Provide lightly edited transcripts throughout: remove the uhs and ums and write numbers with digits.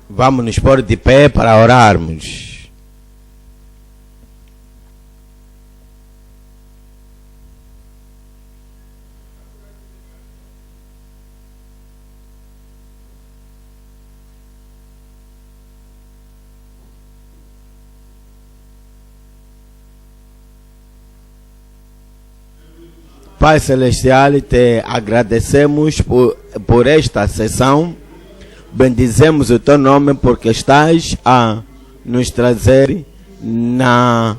Vamos nos pôr de pé para orarmos. Pai Celestial, te agradecemos por esta sessão. Bendizemos o teu nome porque estás a nos trazer na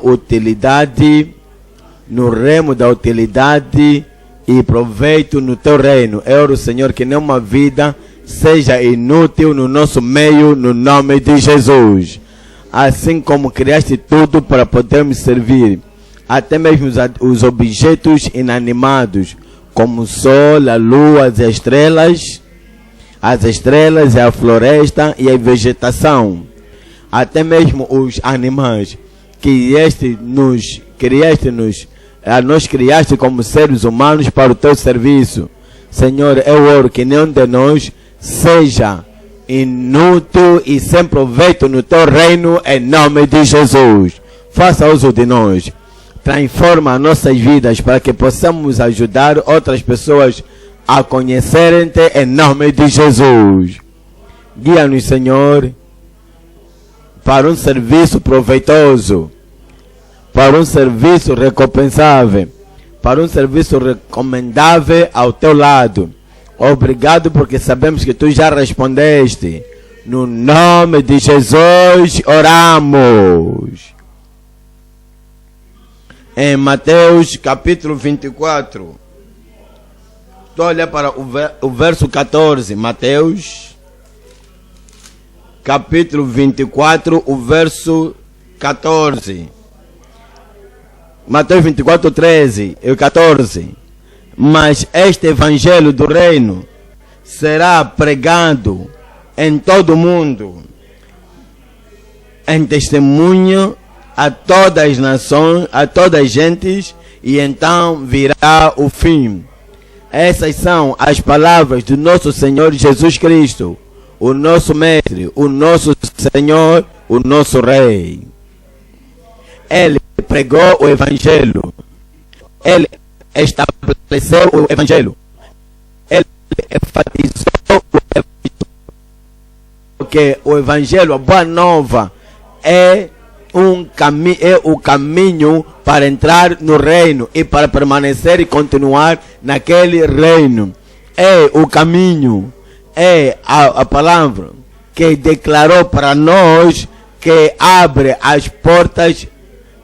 utilidade, no remo da utilidade e proveito no teu reino. Eu oro, Senhor, que nenhuma vida seja inútil no nosso meio, no nome de Jesus. Assim como criaste tudo para podermos servir, até mesmo os objetos inanimados, como o sol, a lua, as estrelas e a floresta e a vegetação, até mesmo os animais que nós criaste como seres humanos para o teu serviço. Senhor, eu oro que nenhum de nós seja inútil e sem proveito no teu reino, em nome de Jesus. Faça uso de nós. Transforma nossas vidas para que possamos ajudar outras pessoas a conhecerem-te, em nome de Jesus. Guia-nos, Senhor, para um serviço proveitoso, para um serviço recompensável, para um serviço recomendável ao teu lado. Obrigado porque sabemos que tu já respondeste. No nome de Jesus oramos. Em Mateus capítulo 24. Estou a olhar para o verso 14. Mateus capítulo 24, o verso 14. Mateus 24, 13 e 14. Mas este evangelho do reino será pregado em todo o mundo, em testemunho a todas as nações, a todas as gentes, e então virá o fim. Essas são as palavras do nosso Senhor Jesus Cristo, o nosso Mestre, o nosso Senhor, o nosso Rei. Ele pregou o Evangelho. Ele estabeleceu o Evangelho. Ele enfatizou o Evangelho. Porque o Evangelho, a Boa Nova, é o caminho para entrar no reino e para permanecer e continuar naquele reino. É o caminho, é a palavra que declarou para nós, que abre as portas,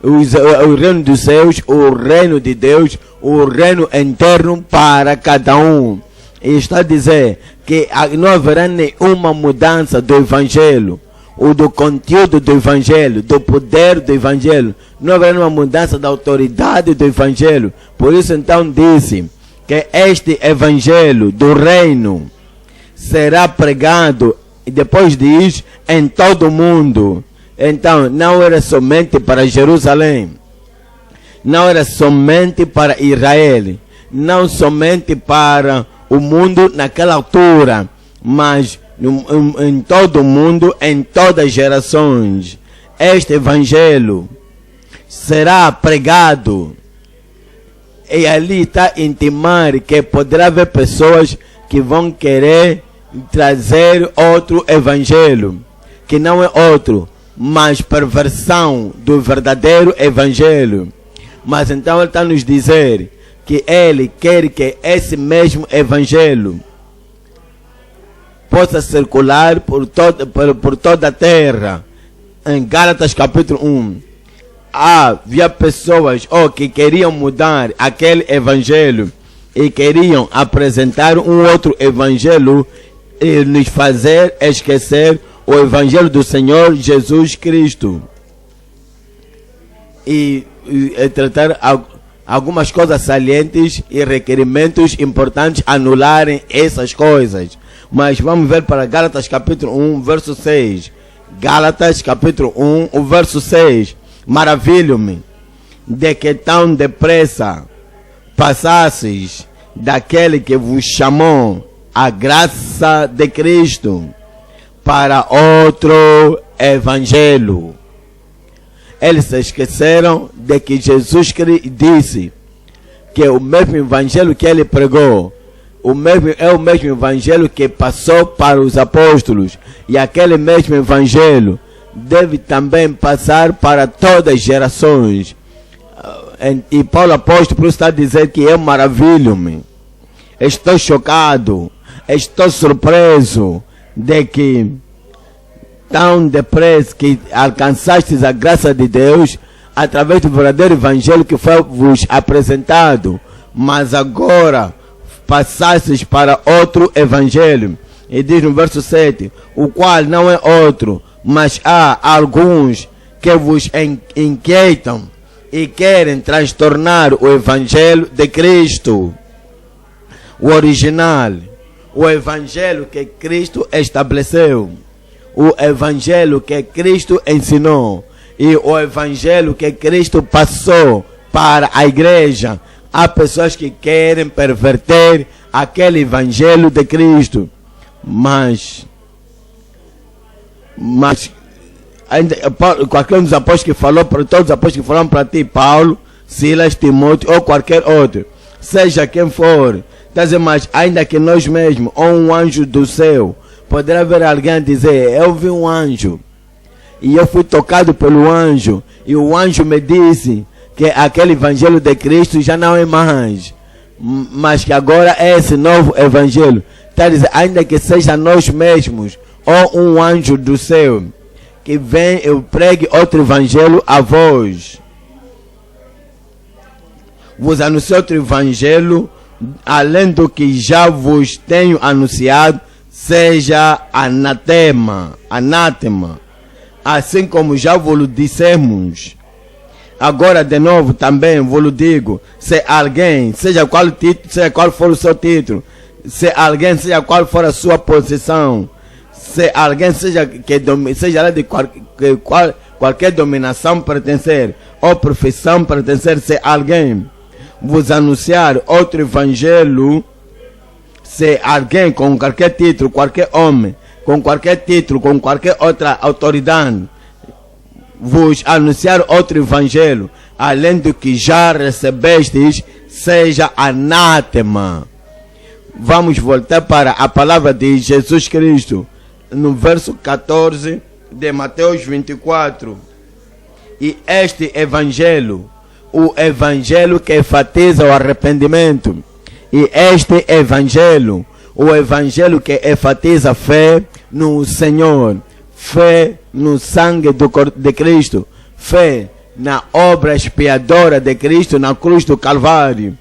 o reino dos céus, o reino de Deus, o reino eterno para cada um. E está a dizer que não haverá nenhuma mudança do Evangelho, ou do conteúdo do Evangelho, do poder do Evangelho. Não haverá uma mudança da autoridade do Evangelho. Por isso então disse que este Evangelho do reino será pregado, e depois diz, em todo o mundo. Então não era somente para Jerusalém, não era somente para Israel, não somente para o mundo naquela altura, mas em todo o mundo, em todas as gerações. Este Evangelho será pregado. E ali está a intimar que poderá haver pessoas que vão querer trazer outro Evangelho, que não é outro, mas perversão do verdadeiro Evangelho. Mas então ele está a nos dizer que ele quer que esse mesmo Evangelho possa circular por toda a terra. Em Gálatas capítulo 1, havia pessoas que queriam mudar aquele Evangelho e queriam apresentar um outro Evangelho e nos fazer esquecer o Evangelho do Senhor Jesus Cristo e tratar algumas coisas salientes e requerimentos importantes, anularem essas coisas. Mas vamos ver para Gálatas capítulo 1, verso 6. Gálatas capítulo 1, o verso 6. Maravilho-me de que tão depressa passasseis daquele que vos chamou a graça de Cristo para outro evangelho. Eles se esqueceram de que Jesus disse que o mesmo evangelho que ele pregou é o mesmo evangelho que passou para os apóstolos. E aquele mesmo evangelho deve também passar para todas as gerações. E Paulo apóstolo está a dizer que eu maravilho-me, estou chocado, estou surpreso de que tão depressa que alcançastes a graça de Deus através do verdadeiro evangelho que foi vos apresentado, mas agora passastes para outro evangelho. E diz no verso 7, o qual não é outro, mas há alguns que vos inquietam e querem transtornar o evangelho de Cristo, o original, o evangelho que Cristo estabeleceu, o evangelho que Cristo ensinou e o evangelho que Cristo passou para a igreja. Há pessoas que querem perverter aquele evangelho de Cristo, mas ainda, qualquer um dos apóstolos que falou, para todos os apóstolos que falaram para ti, Paulo, Silas, Timóteo ou qualquer outro, seja quem for, mas ainda que nós mesmos, ou um anjo do céu, poderá haver alguém a dizer, eu vi um anjo, e eu fui tocado pelo anjo, e o anjo me disse que aquele evangelho de Cristo já não é mais, mas que agora é esse novo evangelho. Está dizendo, ainda que seja nós mesmos, ou um anjo do céu, que vem e pregue outro evangelho a vós, vos anuncio outro evangelho, além do que já vos tenho anunciado, seja anátema, assim como já vos dissemos. Agora de novo também vos digo, se alguém, seja qual for o seu título, se alguém, seja qual for a sua posição, se alguém seja lá de qualquer dominação pertencer, ou profissão pertencer, se alguém vos anunciar outro evangelho, se alguém com qualquer título, qualquer homem, com qualquer título, com qualquer outra autoridade, vos anunciar outro evangelho, além do que já recebestes, seja anátema. Vamos voltar para a palavra de Jesus Cristo, no verso 14 de Mateus 24. E este evangelho, o evangelho que enfatiza o arrependimento, e este evangelho, o evangelho que enfatiza a fé no Senhor, fé no sangue de Cristo, fé na obra expiadora de Cristo na cruz do Calvário.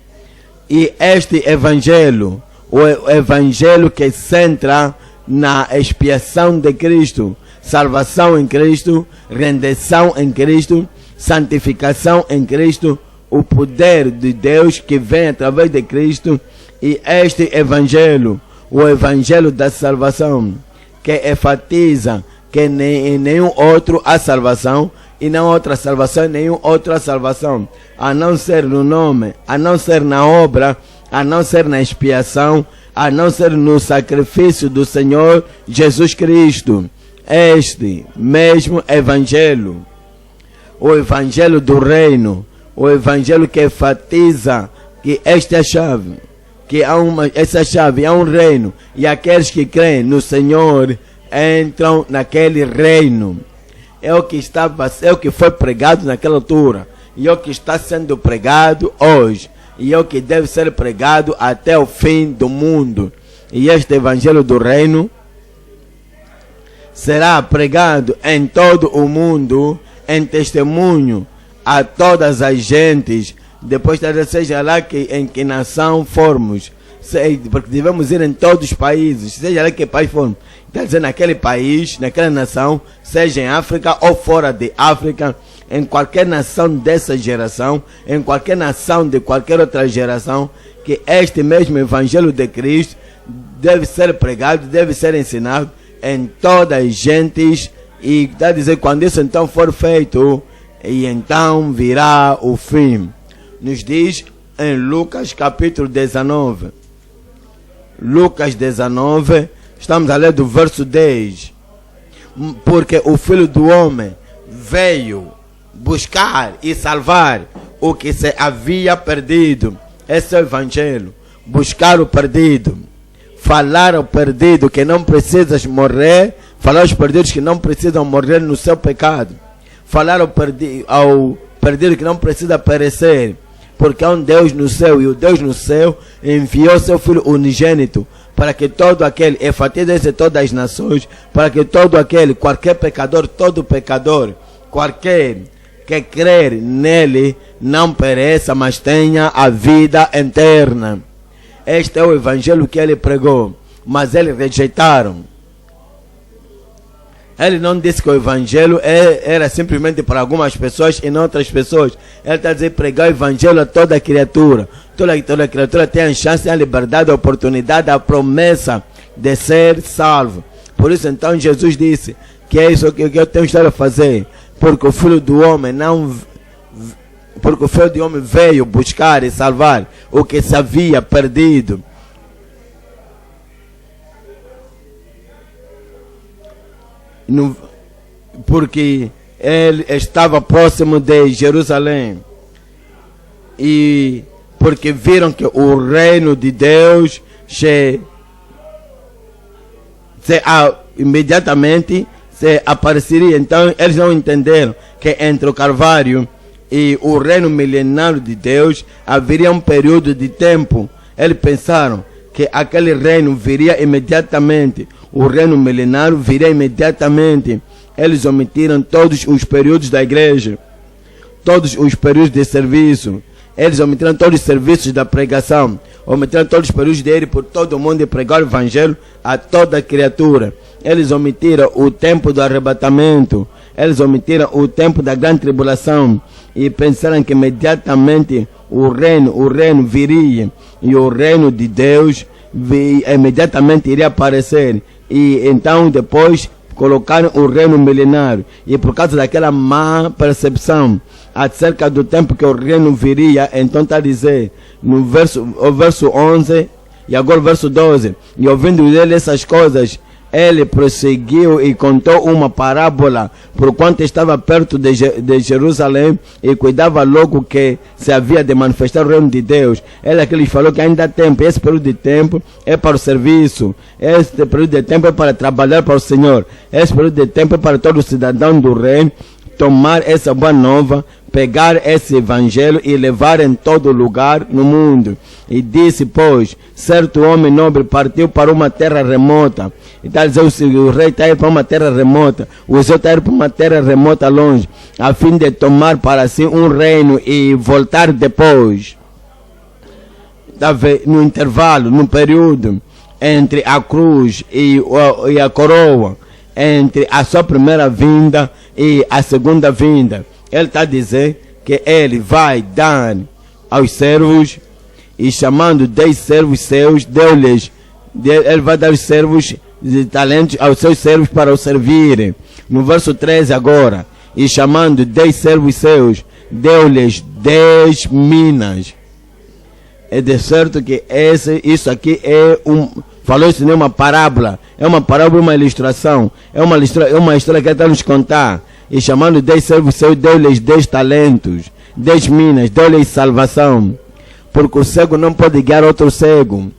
E este evangelho, o evangelho que centra na expiação de Cristo, salvação em Cristo, rendição em Cristo, santificação em Cristo, o poder de Deus que vem através de Cristo. E este evangelho, o evangelho da salvação, que enfatiza que em nenhum outro há salvação, e não outra salvação, nenhum outra salvação, a não ser no nome, a não ser na obra, a não ser na expiação, a não ser no sacrifício do Senhor Jesus Cristo. Este mesmo evangelho, o evangelho do reino, o evangelho que enfatiza que esta é a chave, que essa chave é um reino, e aqueles que creem no Senhor entram naquele reino. É o que foi pregado naquela altura, e é o que está sendo pregado hoje, e é o que deve ser pregado até o fim do mundo. E este evangelho do reino será pregado em todo o mundo, em testemunho a todas as gentes, depois seja lá em que nação formos, porque devemos ir em todos os países, seja lá que país formos, quer dizer, naquele país, naquela nação, seja em África ou fora de África, em qualquer nação dessa geração, em qualquer nação de qualquer outra geração, que este mesmo evangelho de Cristo deve ser pregado, deve ser ensinado em todas as gentes. E está a dizer, quando isso então for feito, e então virá o fim. Nos diz em Lucas capítulo 19. Lucas 19, estamos a ler do verso 10. porque o Filho do Homem veio buscar e salvar o que se havia perdido. Esse é o Evangelho. Buscar o perdido. Falar ao perdido que não precisas morrer. Falar aos perdidos que não precisam morrer no seu pecado. Falar ao perdido que não precisa perecer. Porque há um Deus no céu, e o Deus no céu enviou seu Filho unigênito para que todo aquele, e fatia de todas as nações, para que todo aquele, qualquer pecador, todo pecador, qualquer que crer nele, não pereça, mas tenha a vida eterna. Este é o Evangelho que ele pregou, mas eles rejeitaram. Ele não disse que o Evangelho era simplesmente para algumas pessoas e não outras pessoas. Ele está dizendo pregar o Evangelho a toda criatura. Toda criatura tem a chance, a liberdade, a oportunidade, a promessa de ser salvo. Por isso então Jesus disse que é isso que eu tenho estado a fazer. Porque o Filho do Homem porque o Filho do Homem veio buscar e salvar o que se havia perdido. Porque ele estava próximo de Jerusalém, e porque viram que o reino de Deus imediatamente se apareceria. Então eles não entenderam que entre o Calvário e o reino milenário de Deus haveria um período de tempo. Eles pensaram que aquele reino viria imediatamente. O reino milenário viria imediatamente. Eles omitiram todos os períodos da igreja, todos os períodos de serviço. Eles omitiram todos os serviços da pregação, omitiram todos os períodos de ir por todo o mundo e pregar o Evangelho a toda criatura. Eles omitiram o tempo do arrebatamento, eles omitiram o tempo da grande tribulação e pensaram que imediatamente o reino viria e o reino de Deus imediatamente iria aparecer. E então depois colocaram o reino milenário, e por causa daquela má percepção acerca do tempo que o reino viria, então está a dizer no verso 11 e agora o verso 12, e ouvindo dele essas coisas, ele prosseguiu e contou uma parábola, porquanto estava perto de Jerusalém e cuidava logo que se havia de manifestar o reino de Deus. Ele é que lhes falou que ainda há tempo. Esse período de tempo é para o serviço. Esse período de tempo é para trabalhar para o Senhor. Esse período de tempo é para todo cidadão do reino tomar essa boa nova, pegar esse evangelho e levar em todo lugar no mundo. E disse, pois, certo homem nobre partiu para uma terra remota. E está a dizer, o rei está indo para uma terra remota, o senhor está indo para uma terra remota longe, a fim de tomar para si um reino e voltar depois. No intervalo, no período entre a cruz e a coroa, entre a sua primeira vinda e a segunda vinda, ele está a dizer que ele vai dar aos servos, e chamando 10 servos seus, ele vai dar os servos de talentos aos seus servos para o servirem. No verso 13 agora, e chamando 10 servos seus, deu-lhes 10 minas. É de certo que isso aqui é falou isso não é uma parábola, é uma parábola, uma ilustração, é uma história que ele está nos contar. E chamando 10 servos seus, deu-lhes 10 talentos, 10 minas, deu-lhes salvação. Porque o cego não pode guiar outro cego,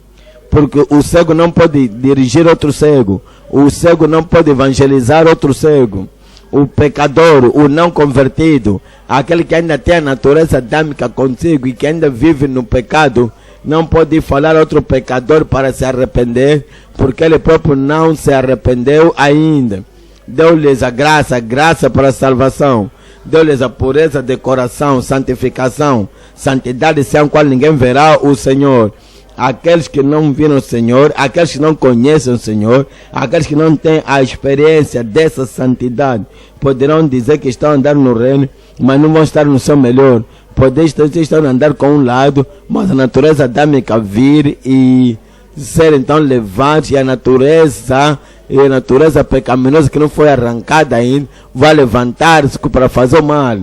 porque o cego não pode dirigir outro cego, o cego não pode evangelizar outro cego. O pecador, o não convertido, aquele que ainda tem a natureza adâmica consigo e que ainda vive no pecado, não pode falar a outro pecador para se arrepender, porque ele próprio não se arrependeu ainda. Deu-lhes a graça para a salvação. Deu-lhes a pureza de coração, santificação, santidade sem a qual ninguém verá o Senhor. Aqueles que não viram o Senhor, aqueles que não conhecem o Senhor, aqueles que não têm a experiência dessa santidade, poderão dizer que estão andando no reino, mas não vão estar no seu melhor. Poderão estar andando com um lado, mas a natureza adâmica vir e ser então levados, e a natureza pecaminosa que não foi arrancada ainda, vai levantar-se para fazer o mal.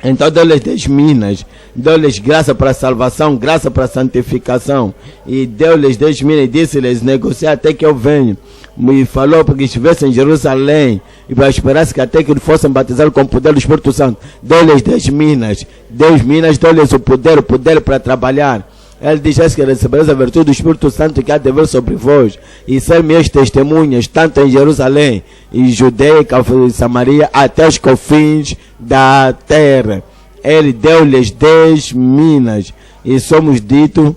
Então deu-lhes 10 minas, deu-lhes graça para a salvação, graça para a santificação. E deu-lhes 10 minas e disse-lhes, negociar até que eu venha. E falou para que estivessem em Jerusalém e para esperar-se que até que fossem batizados com o poder do Espírito Santo. Deu-lhes 10 minas, deu-lhes o poder para trabalhar. Ele diz que recebereis a virtude do Espírito Santo que há de vir sobre vós e ser minhas testemunhas, tanto em Jerusalém e Judeia e Samaria, até os confins da terra. Ele deu-lhes 10 minas e somos dito,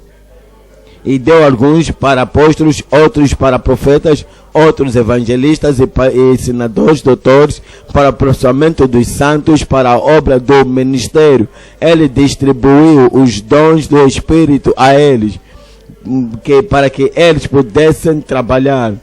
e deu alguns para apóstolos, outros para profetas, outros evangelistas e ensinadores, doutores, para o aperfeiçoamento dos santos, para a obra do ministério. Ele distribuiu os dons do Espírito a eles, para que eles pudessem trabalhar.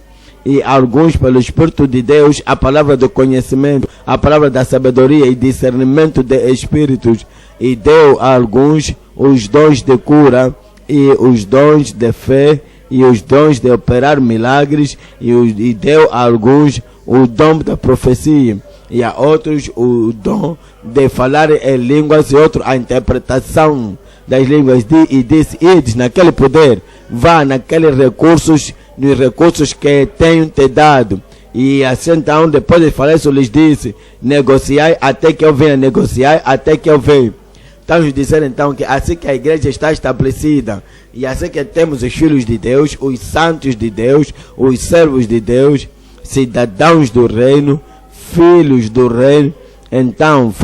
E alguns pelo Espírito de Deus, a palavra do conhecimento, a palavra da sabedoria e discernimento de espíritos. E deu a alguns os dons de cura, e os dons de fé, e os dons de operar milagres, e deu a alguns o dom da profecia, e a outros o dom de falar em línguas, e outro a interpretação das línguas. E disse, ides naquele poder, vá naqueles recursos, nos recursos que tenho te dado. E assim então, depois de falar isso, lhes disse, negociai até que eu venha, negociai até que eu venha. Estamos dizendo então que assim que a igreja está estabelecida e assim que temos os filhos de Deus, os santos de Deus, os servos de Deus, cidadãos do reino, filhos do reino, então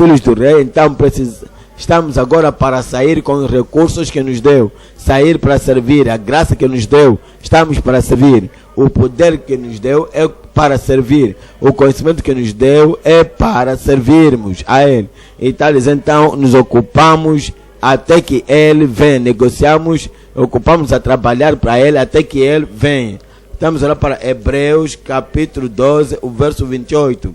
estamos agora para sair com os recursos que nos deu, sair para servir, a graça que nos deu, estamos para servir, o poder que nos deu é para servir, o conhecimento que nos deu é para servirmos a Ele. E tales então nos ocupamos até que Ele venha, negociamos, ocupamos a trabalhar para Ele até que Ele venha. Estamos lá para Hebreus capítulo 12, o verso 28.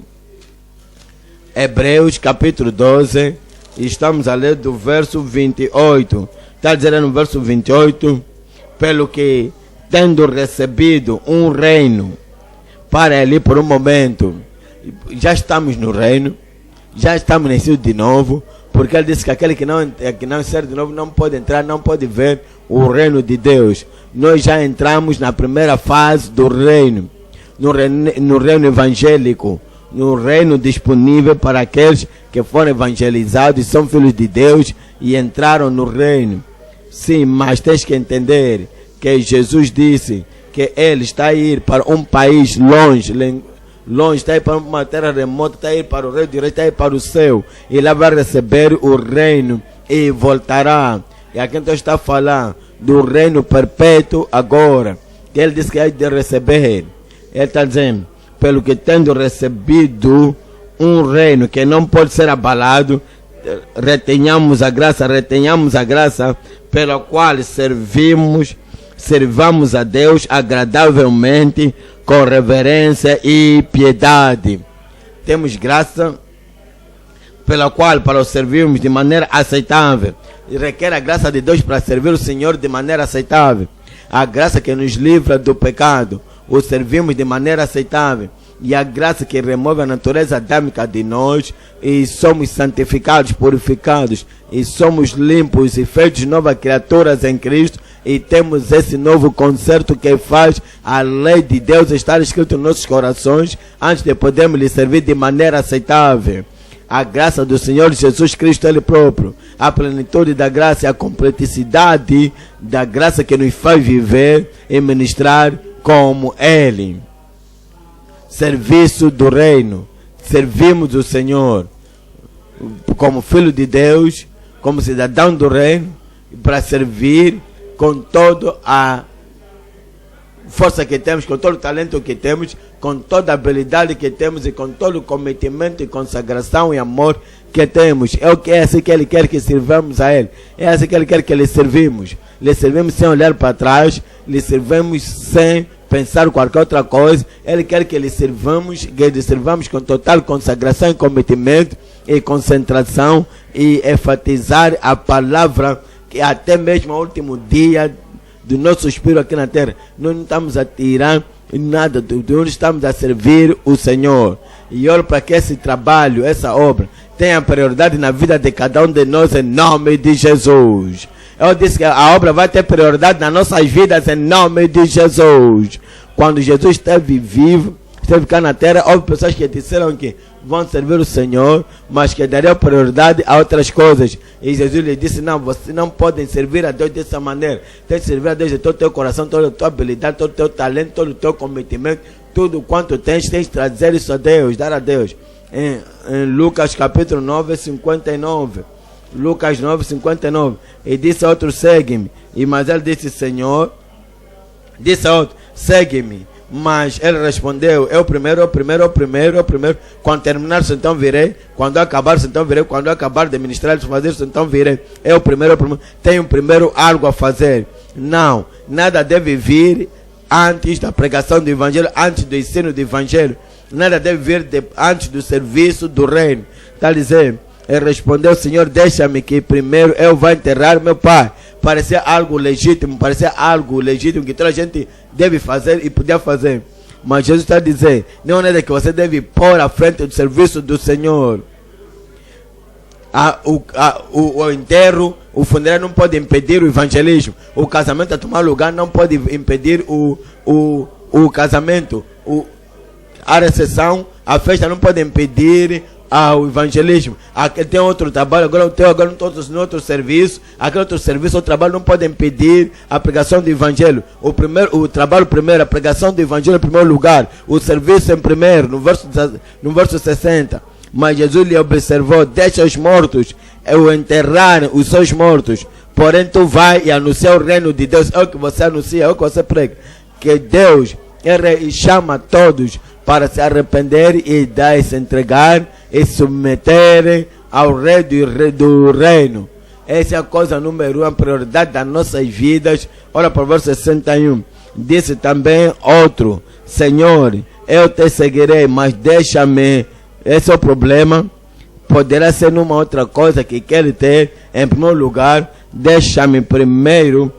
Hebreus capítulo 12, e estamos a ler do verso 28. Está dizendo no verso 28, pelo que tendo recebido um reino para ali por um momento, já estamos no reino, já estamos nascidos de novo, porque ele disse que aquele que não nascer de novo não pode entrar, não pode ver o reino de Deus. Nós já entramos na primeira fase do reino, no reino evangélico, no reino disponível para aqueles que foram evangelizados e são filhos de Deus e entraram no reino. Sim, mas tens que entender que Jesus disse que Ele está a ir para um país longe, está a ir para uma terra remota, está a ir para o reino de Reis, está a ir para o céu. E lá vai receber o reino e voltará. E aqui então está a falar do reino perpétuo agora, que Ele disse que é de receber. Ele está dizendo, pelo que tendo recebido um reino que não pode ser abalado, retenhamos a graça pela qual servamos a Deus agradavelmente, com reverência e piedade. Temos graça pela qual para o servirmos de maneira aceitável. E requer a graça de Deus para servir o Senhor de maneira aceitável. A graça que nos livra do pecado, o servimos de maneira aceitável. E a graça que remove a natureza adâmica de nós, e somos santificados, purificados, e somos limpos e feitos novas criaturas em Cristo, e temos esse novo concerto que faz a lei de Deus estar escrito nos nossos corações, antes de podermos lhe servir de maneira aceitável. A graça do Senhor Jesus Cristo, Ele próprio, a plenitude da graça e a completicidade da graça que nos faz viver e ministrar como Ele. Serviço do reino, servimos o Senhor como filho de Deus, como cidadão do reino, para servir com toda a força que temos, com todo o talento que temos, com toda a habilidade que temos e com todo o cometimento e consagração e amor que temos. É assim que Ele quer que sirvamos a Ele, é assim que Ele quer que lhe servimos sem olhar para trás, lhe servimos sem pensar qualquer outra coisa. Ele quer que lhe servamos com total consagração e cometimento e concentração, e enfatizar a palavra, que até mesmo o último dia do nosso espírito aqui na terra, nós não estamos a tirar nada, nós estamos a servir o Senhor. E olho para que esse trabalho, essa obra, tenha prioridade na vida de cada um de nós, em nome de Jesus. Eu disse que a obra vai ter prioridade nas nossas vidas, em nome de Jesus. Quando Jesus esteve vivo, esteve cá na terra, houve pessoas que disseram que vão servir o Senhor, mas que dariam prioridade a outras coisas. E Jesus lhe disse, não, vocês não podem servir a Deus dessa maneira. Tem que servir a Deus de todo o teu coração, toda a tua habilidade, todo o teu talento, todo o teu comprometimento, tudo quanto tens que trazer isso a Deus, dar a Deus. Em Lucas capítulo 9, 59. Lucas 9, 59. E disse a outro, segue-me. Mas ele disse, Senhor, disse a outro, segue-me. Mas ele respondeu, eu primeiro. Quando terminar, então virei. Quando acabar, então virei. Quando acabar de ministrar, fazer, então virei. Eu primeiro. Tenho primeiro algo a fazer. Não, nada deve vir antes da pregação do Evangelho, antes do ensino do Evangelho. Nada deve vir antes do serviço do reino. Está a dizer, ele respondeu, Senhor, deixa-me que primeiro eu vou enterrar meu pai. Parecia algo legítimo que toda a gente deve fazer e podia fazer. Mas Jesus está a dizer, não é nada que você deve pôr à frente do serviço do Senhor. O enterro, o funeral não pode impedir o evangelismo. O casamento a tomar lugar não pode impedir o casamento. A recepção, a festa não pode impedir o evangelismo. Aqui tem outro trabalho, agora não todos no outro serviço. Aquele outro serviço, o trabalho não pode impedir a pregação do evangelho. O trabalho primeiro, a pregação do evangelho em primeiro lugar. O serviço em primeiro, no verso 60. Mas Jesus lhe observou, deixa os mortos, enterrar os seus mortos. Porém tu vai e anuncia o reino de Deus. É o que você anuncia, é o que você prega. Que Deus chama todos para se arrepender e se entregar e submeter ao rei do reino. Essa é a coisa número 1, a prioridade das nossas vidas. Olha para o verso 61. Disse também outro, Senhor, eu te seguirei, mas deixa-me. Esse é o problema. Poderá ser numa outra coisa que quer ter. Em primeiro lugar, deixa-me primeiro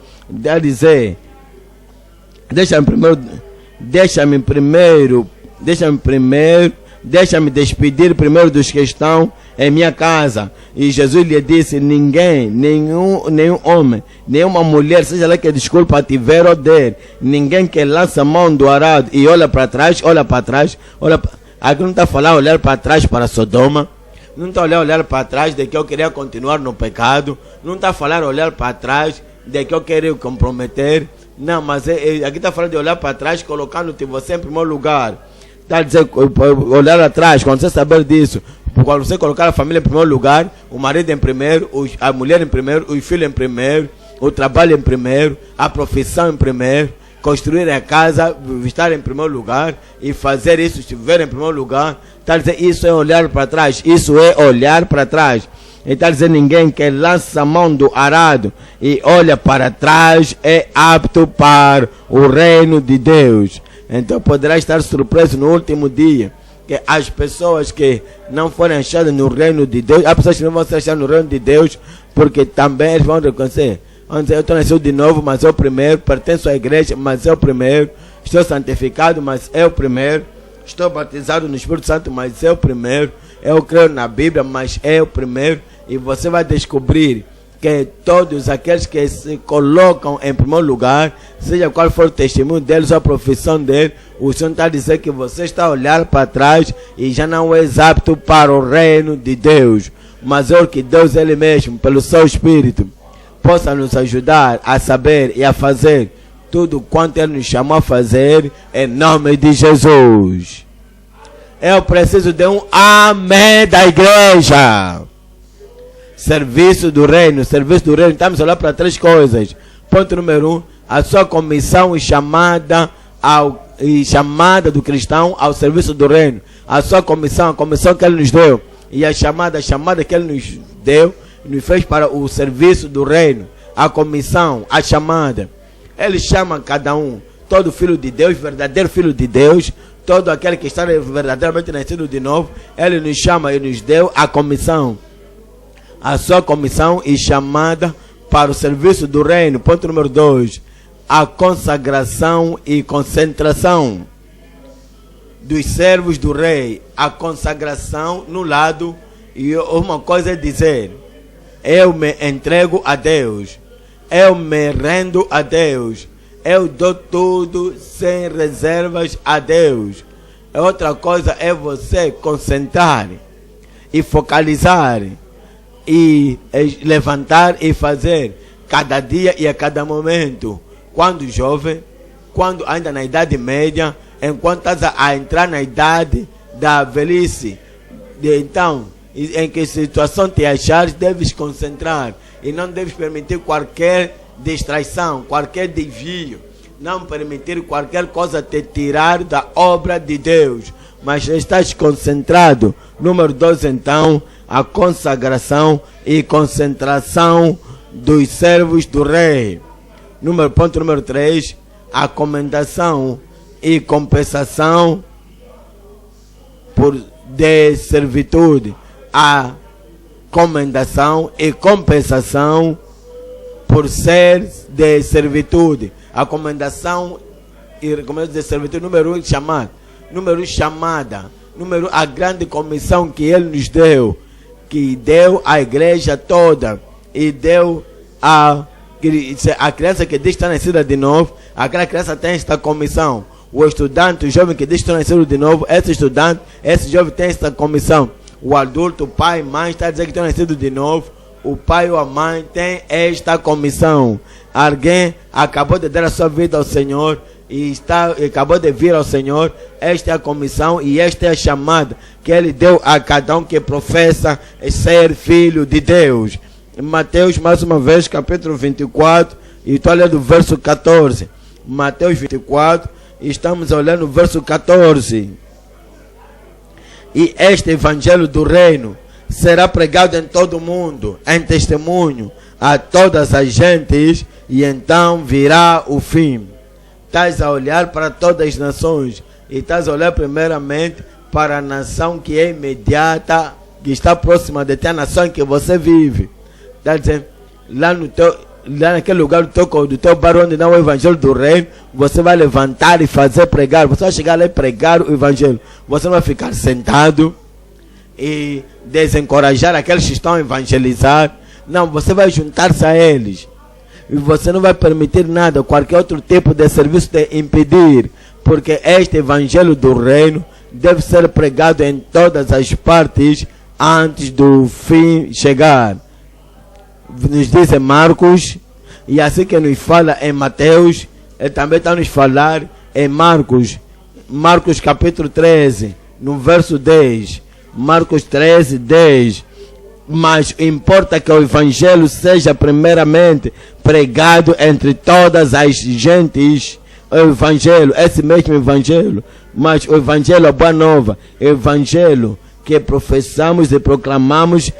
deixa-me despedir primeiro dos que estão em minha casa. E Jesus lhe disse, nenhum homem, nenhuma mulher, seja lá que desculpa tiver ou der, ninguém que lança a mão do arado e olha para trás, aqui não está a falar olhar para trás para Sodoma, não está a olhar para trás de que eu queria continuar no pecado, não está a falar olhar para trás de que eu queria comprometer. Não, mas aqui está falando de olhar para trás, colocando-te você em primeiro lugar. Está a dizer, olhar atrás, quando você saber disso, quando você colocar a família em primeiro lugar, o marido em primeiro, a mulher em primeiro, os filhos em primeiro, o trabalho em primeiro, a profissão em primeiro, construir a casa, estar em primeiro lugar e fazer isso, estiver em primeiro lugar. Está a dizer, isso é olhar para trás, isso é olhar para trás. Ele está dizendo, ninguém que lança a mão do arado e olha para trás é apto para o reino de Deus. Então poderá estar surpreso no último dia que as pessoas que não forem achadas no reino de Deus, há pessoas que não vão ser achadas no reino de Deus, porque também eles vão reconhecer, vão dizer, eu estou nascido de novo, mas é o primeiro, pertenço à igreja, mas é o primeiro, estou santificado, mas é o primeiro, estou batizado no Espírito Santo, mas é o primeiro, eu creio na Bíblia, mas é o primeiro. E você vai descobrir que todos aqueles que se colocam em primeiro lugar, seja qual for o testemunho deles ou a profissão deles, o Senhor está a dizer que você está a olhar para trás e já não é apto para o reino de Deus. Mas é o que Deus Ele mesmo, pelo seu Espírito, possa nos ajudar a saber e a fazer tudo quanto Ele nos chamou a fazer, em nome de Jesus. Eu preciso de um amém da igreja. Serviço do reino. Estamos a olhar para 3 coisas. Ponto número 1, a sua comissão e chamada do cristão ao serviço do reino. A sua comissão, a comissão que Ele nos deu, e a chamada que Ele nos deu, nos fez para o serviço do reino. A comissão, a chamada. Ele chama cada um, todo filho de Deus, verdadeiro filho de Deus, todo aquele que está verdadeiramente nascido de novo, Ele nos chama e nos deu a comissão. A sua comissão e chamada para o serviço do reino. Ponto número 2. a consagração e concentração dos servos do rei. A consagração no lado, e uma coisa é dizer: eu me entrego a Deus, eu me rendo a Deus, eu dou tudo sem reservas a Deus. Outra coisa é você concentrar e focalizar e levantar e fazer cada dia e a cada momento. Quando jovem, quando ainda na idade média, enquanto estás a entrar na idade da velhice, então, em que situação te achares, deves concentrar e não deves permitir qualquer distração, qualquer desvio, não permitir qualquer coisa te tirar da obra de Deus, mas estás concentrado. Número 2, então, a consagração e concentração dos servos do rei. Ponto número 3, a comendação e compensação de servitude. A comendação e compensação por ser de servitude. A comendação e recomendação de servitude. Número 1, chamada. Número 1, chamada. Número 1, a grande comissão que ele nos deu, que deu à igreja toda e deu a criança que diz que está nascida de novo. Aquela criança tem esta comissão. O estudante, o jovem que diz que está nascido de novo, esse estudante, esse jovem tem esta comissão. O adulto, o pai, mãe, está dizendo que está nascido de novo. O pai ou a mãe tem esta comissão. Alguém acabou de dar a sua vida ao Senhor e acabou de vir ao Senhor. Esta é a comissão e esta é a chamada que ele deu a cada um que professa ser filho de Deus. Em Mateus, mais uma vez, capítulo 24, e estou olhando o verso 14. Mateus 24, e estamos olhando o verso 14. E este evangelho do reino será pregado em todo o mundo, em testemunho a todas as gentes, e então virá o fim. Estás a olhar para todas as nações, e estás a olhar primeiramente para a nação que é imediata, que está próxima de ti, a nação em que você vive. Está dizendo, lá naquele lugar do teu bairro onde não é o evangelho do reino, você vai levantar e fazer pregar. Você vai chegar lá e pregar o evangelho. Você não vai ficar sentado e desencorajar aqueles que estão a evangelizar. Não, você vai juntar-se a eles. E você não vai permitir nada, qualquer outro tipo de serviço te impedir. Porque este evangelho do reino deve ser pregado em todas as partes antes do fim chegar. Nos diz em Marcos, e assim que nos fala em Mateus, ele também está nos falar em Marcos capítulo 13, no verso 10. Marcos 13, 10. Mas importa que o evangelho seja primeiramente pregado entre todas as gentes. O evangelho, esse mesmo evangelho, mas o evangelho, a boa nova, evangelho que professamos e proclamamos,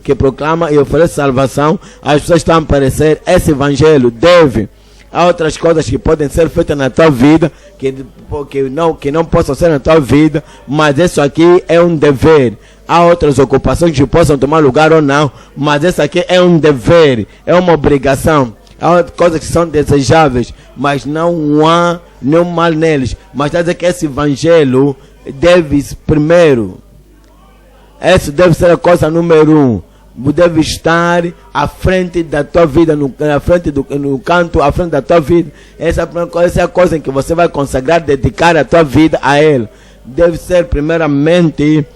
que proclama e oferece salvação, as pessoas estão a aparecer. Esse evangelho deve. Há outras coisas que podem ser feitas na tua vida, que não possam ser na tua vida, mas isso aqui é um dever. Há outras ocupações que possam tomar lugar ou não, mas isso aqui é um dever, é uma obrigação. Há outras coisas que são desejáveis, mas não há nenhum mal neles. Mas está a dizer que esse evangelho deve primeiro, essa deve ser a coisa número 1. Deve estar à frente da tua vida, no canto à frente da tua vida. Essa é a coisa em que você vai consagrar, dedicar a tua vida a ele. Deve ser primeiramente,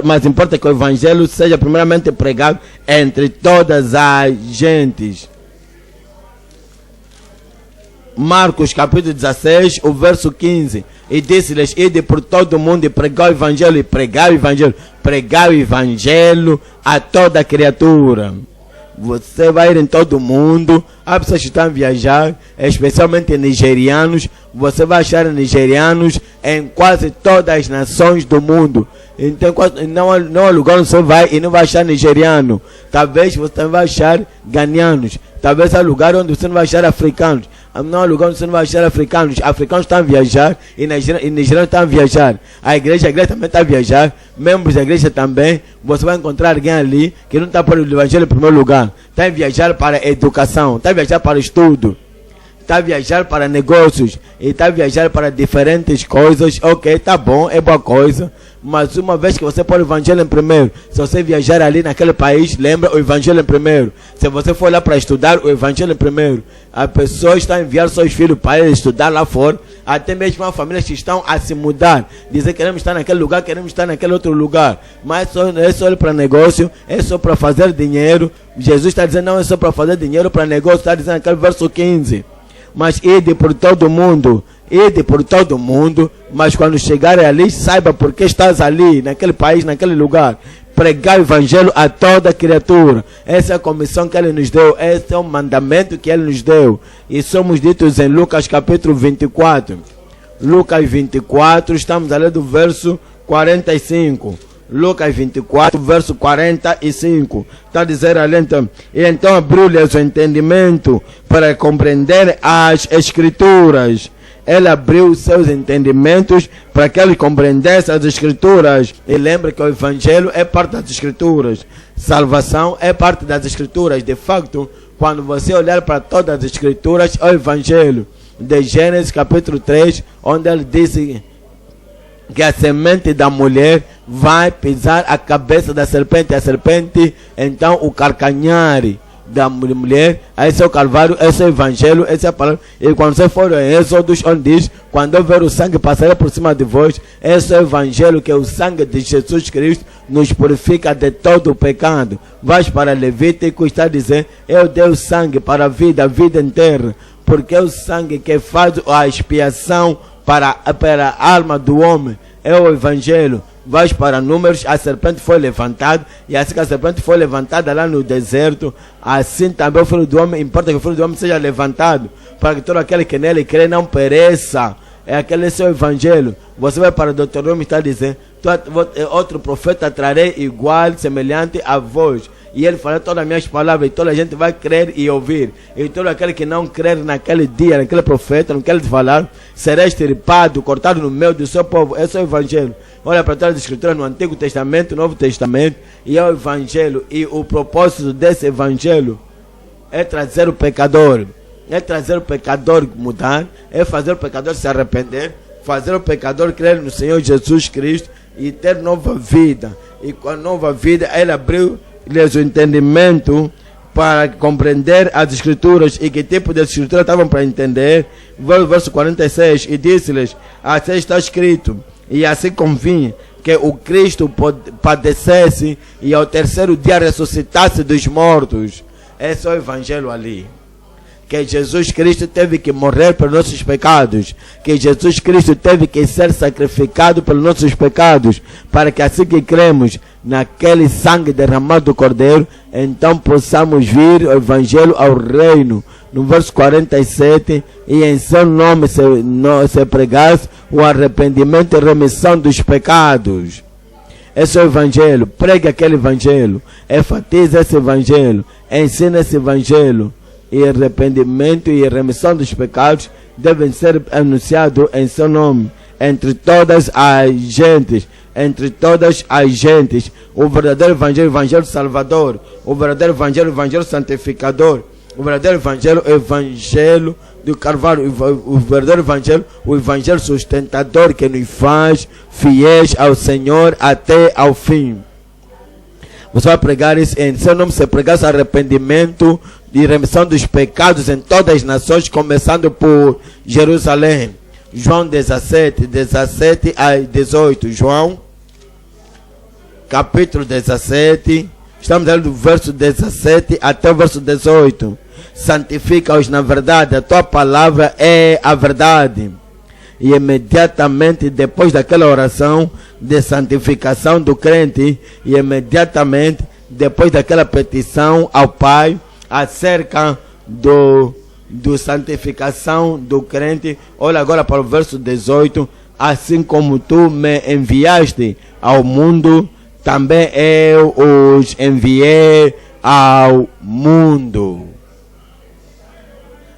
mas importa que o evangelho seja primeiramente pregado entre todas as gentes. Marcos capítulo 16, o verso 15. E disse-lhes: ide por todo o mundo e pregar o evangelho, pregar o evangelho a toda criatura. Você vai ir em todo o mundo. Há pessoas que estão a viajar, especialmente nigerianos. Você vai achar nigerianos em quase todas as nações do mundo. Então não há lugar onde você vai e não vai achar nigeriano. Talvez você vai achar ganianos. Talvez há lugar onde você não vai achar africanos. não há lugar onde você não vai achar africanos. Africanos estão a viajar e nigerianos estão a viajar. A igreja também está a viajar. Membros da igreja também. Você vai encontrar alguém ali que não está para o evangelho em primeiro lugar. Está a viajar para a educação, está a viajar para o estudo, está a viajar para negócios e está a viajar para diferentes coisas. Ok, está bom, é boa coisa. Mas uma vez que você põe o evangelho em primeiro, se você viajar ali naquele país, lembra o evangelho em primeiro. Se você for lá para estudar, o evangelho em primeiro. As pessoas estão a enviar seus filhos para estudar lá fora. Até mesmo as famílias que estão a se mudar. Dizer que queremos estar naquele lugar, queremos estar naquele outro lugar. Mas é só para negócio, é só para fazer dinheiro. Jesus está dizendo não é só para fazer dinheiro, para negócio. Está dizendo naquele verso 15. Mas ide por todo mundo. Ide por todo mundo, mas quando chegar ali, saiba porque estás ali, naquele país, naquele lugar. Pregar o evangelho a toda criatura. Essa é a comissão que ele nos deu, esse é o mandamento que ele nos deu. E somos ditos em Lucas capítulo 24. Lucas 24, estamos a ler do verso 45. Lucas 24, verso 45. Está a dizer ali então. E então abriu-lhes o entendimento para compreender as escrituras. Ele abriu seus entendimentos para que ele compreendesse as escrituras. E lembre que o evangelho é parte das escrituras. Salvação é parte das escrituras. De facto, quando você olhar para todas as escrituras, é o evangelho. De Gênesis capítulo 3, onde ele disse que a semente da mulher vai pisar a cabeça da serpente. A serpente, então, o calcanhar da mulher. Esse é o Calvário, esse é o Evangelho, essa é a palavra. E quando você for em Êxodos, onde diz, quando houver o sangue passará por cima de vós, esse é o Evangelho, que é o sangue de Jesus Cristo nos purifica de todo o pecado. Vais para Levítico, está dizendo, eu dei o sangue para a vida inteira, porque é o sangue que faz a expiação para a alma do homem, é o Evangelho. Vais para Números, a serpente foi levantada, e assim que a serpente foi levantada lá no deserto, assim também o Filho do Homem, importa que o Filho do Homem seja levantado, para que todo aquele que nele crê não pereça. É aquele seu Evangelho. Você vai para Deuteronômio e está dizendo, outro profeta trarei igual, semelhante a vós. E ele fala todas as minhas palavras, e toda a gente vai crer e ouvir. E todo aquele que não crer naquele dia, naquele profeta, não quer falar, será extirpado, cortado no meio do seu povo. Esse é o Evangelho. Olha para todas as escrituras no Antigo Testamento, no Novo Testamento, e é o Evangelho. E o propósito desse Evangelho é trazer o pecador. É trazer o pecador mudar, é fazer o pecador se arrepender, fazer o pecador crer no Senhor Jesus Cristo e ter nova vida. E com a nova vida, ele abriu-lhes o entendimento para compreender as escrituras. E que tipo de escritura estavam para entender? Verso 46, e disse-lhes, assim está escrito, e assim convinha que o Cristo padecesse e ao terceiro dia ressuscitasse dos mortos. Esse é o Evangelho ali. Que Jesus Cristo teve que morrer pelos nossos pecados, que Jesus Cristo teve que ser sacrificado pelos nossos pecados, para que assim que cremos naquele sangue derramado do Cordeiro, então possamos vir o Evangelho ao reino. No verso 47, e em seu nome se pregasse o arrependimento e remissão dos pecados. Esse é o Evangelho. Pregue aquele Evangelho, enfatize esse Evangelho, ensina esse Evangelho. E arrependimento e remissão dos pecados devem ser anunciados em seu nome, entre todas as gentes, o verdadeiro Evangelho, o Evangelho Salvador, o verdadeiro Evangelho, o Evangelho Santificador, o verdadeiro Evangelho, o Evangelho do Carvalho, o verdadeiro Evangelho, o Evangelho sustentador que nos faz fiéis ao Senhor até ao fim. Você vai pregar isso em seu nome, se pregar arrependimento e remissão dos pecados em todas as nações, começando por Jerusalém. João 17 a 18. João, capítulo 17, estamos lendo do verso 17 até o verso 18. Santifica-os na verdade, a tua palavra é a verdade. E imediatamente depois daquela oração de santificação do crente, e imediatamente depois daquela petição ao Pai acerca do santificação do crente, olha agora para o verso 18, assim como tu me enviaste ao mundo, também eu os enviei ao mundo.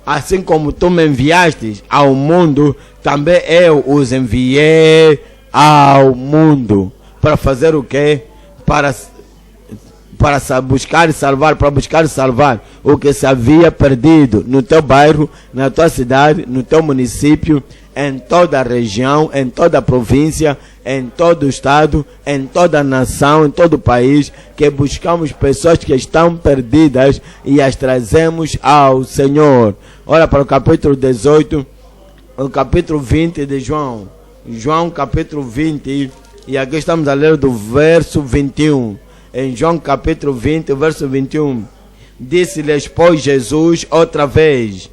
assim como tu me enviaste ao mundo, também eu os enviei ao mundo. Para fazer o quê? Para buscar e salvar o que se havia perdido no teu bairro, na tua cidade, no teu município, em toda a região, em toda a província, em todo o estado, em toda a nação, em todo o país, que buscamos pessoas que estão perdidas e as trazemos ao Senhor. Olha para o capítulo 18, o capítulo 20 de João. João capítulo 20, e aqui estamos a ler do verso 21. Em João capítulo 20, verso 21. Disse-lhes, pois, Jesus outra vez,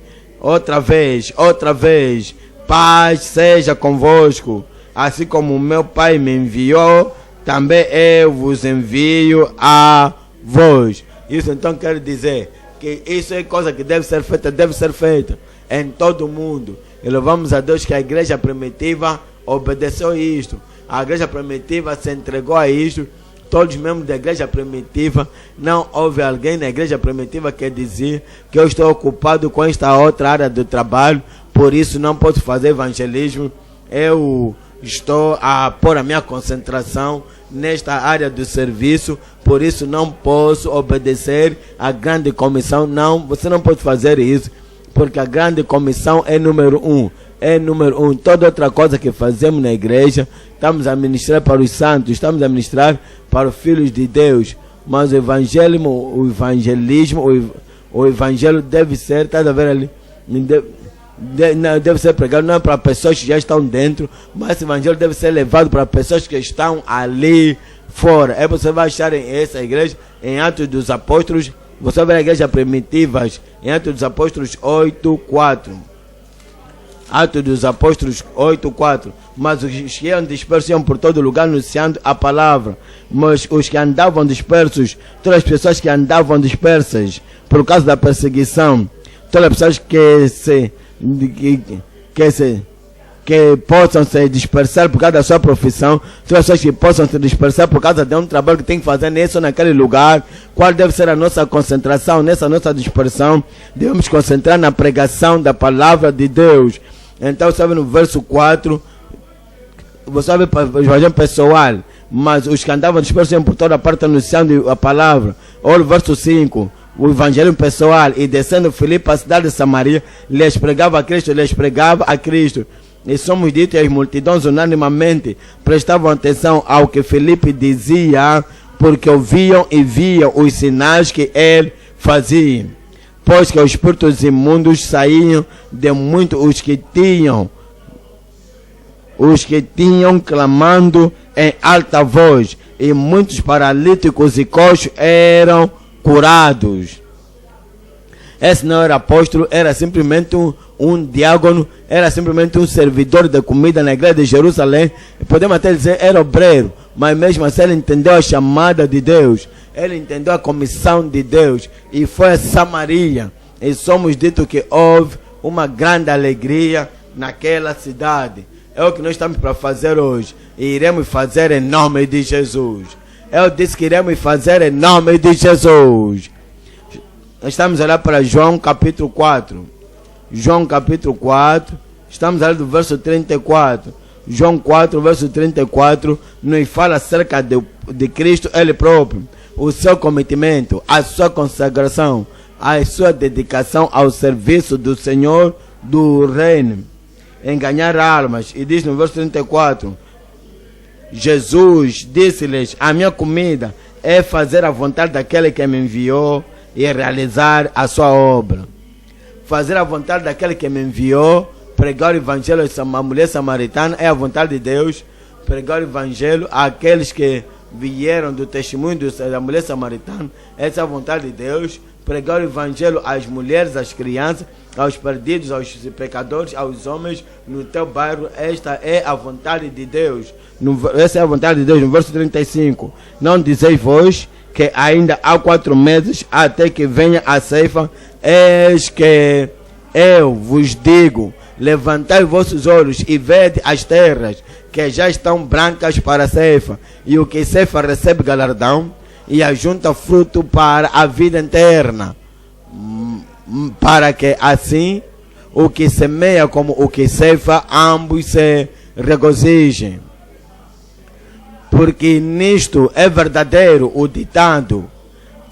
paz seja convosco. Assim como o meu Pai me enviou, também eu vos envio a vós. Isso então quer dizer que isso é coisa que deve ser feita em todo o mundo. E louvamos a Deus que a igreja primitiva obedeceu a isto. A igreja primitiva se entregou a isto. Todos os membros da igreja primitiva, não houve alguém na igreja primitiva que dizia que eu estou ocupado com esta outra área do trabalho, por isso não posso fazer evangelismo. Eu estou a pôr a minha concentração nesta área do serviço, por isso não posso obedecer à grande comissão. Não, você não pode fazer isso, porque a grande comissão é número um. Toda outra coisa que fazemos na igreja, estamos a ministrar para os santos, estamos a ministrar para os filhos de Deus. Mas o evangelho deve ser, está a ver ali, deve ser pregado não é para pessoas que já estão dentro, mas o evangelho deve ser levado para pessoas que estão ali fora. Aí você vai achar em essa igreja, em Atos dos Apóstolos, você vai ver a igreja primitivas, em Atos dos Apóstolos 8:4. Atos dos Apóstolos 8:4. Mas os que iam dispersos iam por todo lugar anunciando a palavra. Mas os que andavam dispersos, todas as pessoas que andavam dispersas por causa da perseguição, todas as pessoas que possam se dispersar por causa da sua profissão, todas as pessoas que possam se dispersar por causa de um trabalho que tem que fazer nesse ou naquele lugar. Qual deve ser a nossa concentração nessa nossa dispersão? Devemos concentrar na pregação da palavra de Deus. Então, sabe, no verso 4, você sabe, o evangelho pessoal, mas os que andavam dispersos iam por toda parte anunciando a palavra. Olha o verso 5, o evangelho pessoal, e descendo Filipe à cidade de Samaria, lhes pregava a Cristo. E somos ditos, e as multidões unanimamente prestavam atenção ao que Filipe dizia, porque ouviam e viam os sinais que ele fazia. Pois que os espíritos imundos saíam de muitos os que tinham clamando em alta voz, e muitos paralíticos e coxos eram curados. Esse não era apóstolo, era simplesmente um diácono, era simplesmente um servidor de comida na igreja de Jerusalém. Podemos até dizer era obreiro, mas mesmo assim ele entendeu a chamada de Deus, ele entendeu a comissão de Deus e foi a Samaria. E somos dito que houve uma grande alegria naquela cidade. É o que nós estamos para fazer hoje, e iremos fazer em nome de Jesus. Eu disse que iremos fazer em nome de Jesus. Estamos a olhar para João capítulo 4. João capítulo 4, estamos a ler do verso 34. João 4, verso 34, nos fala acerca de Cristo, Ele próprio, o seu cometimento, a sua consagração, a sua dedicação ao serviço do Senhor do reino, em ganhar almas. E diz no verso 34, Jesus disse-lhes, a minha comida é fazer a vontade daquele que me enviou e realizar a sua obra. Fazer a vontade daquele que me enviou, pregar o evangelho a mulher samaritana é a vontade de Deus. Pregar o evangelho àqueles que vieram do testemunho da mulher samaritana, essa é a vontade de Deus. Pregar o evangelho às mulheres, às crianças, aos perdidos, aos pecadores, aos homens no teu bairro, esta é a vontade de Deus. Essa é a vontade de Deus. No verso 35, não dizeis vós que ainda há 4 meses até que venha a ceifa? Eis que eu vos digo, levantai vossos olhos e vede as terras que já estão brancas para a ceifa, e o que ceifa recebe galardão e ajunta fruto para a vida eterna. para que assim o que semeia como o que ceifa, ambos se regozijem. Porque nisto é verdadeiro o ditado,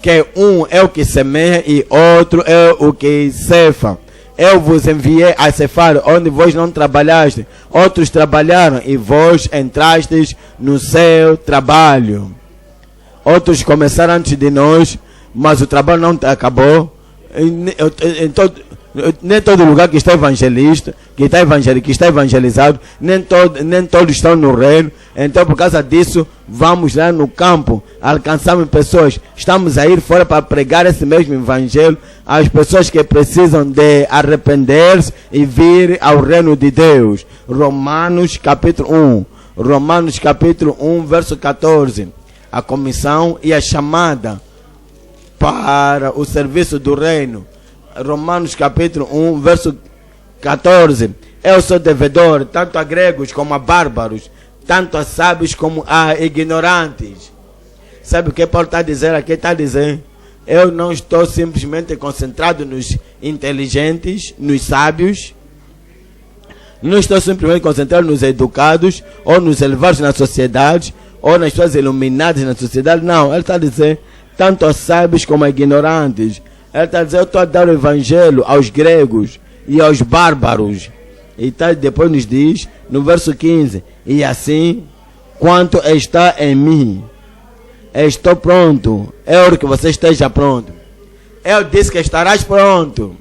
que um é o que semeia e outro é o que ceifa. Eu vos enviei a ceifar onde vós não trabalhaste, outros trabalharam e vós entrastes no seu trabalho. Outros começaram antes de nós, mas o trabalho não acabou. Nem todo lugar que está evangelista, que está evangelizado, nem todos estão no reino. Então, por causa disso, vamos lá no campo, alcançamos pessoas. Estamos a ir fora para pregar esse mesmo evangelho às pessoas que precisam de arrepender-se e vir ao reino de Deus. Romanos capítulo 1. Romanos capítulo 1, verso 14. A comissão e a chamada para o serviço do reino. Romanos capítulo 1, verso 14. Eu sou devedor, tanto a gregos como a bárbaros, tanto a sábios como a ignorantes. Sabe o que Paulo está a dizer aqui? Está a dizer, eu não estou simplesmente concentrado nos inteligentes, nos sábios. Não estou simplesmente concentrado nos educados, ou nos elevados na sociedade, ou nas pessoas iluminadas na sociedade. Não, ele está a dizer, tanto aos sábios como a ignorantes. Ele está a dizer, eu estou a dar o evangelho aos gregos e aos bárbaros. E tá, depois nos diz, no verso 15, e assim, quanto está em mim, estou pronto. É hora que você esteja pronto. Eu disse que estarás pronto.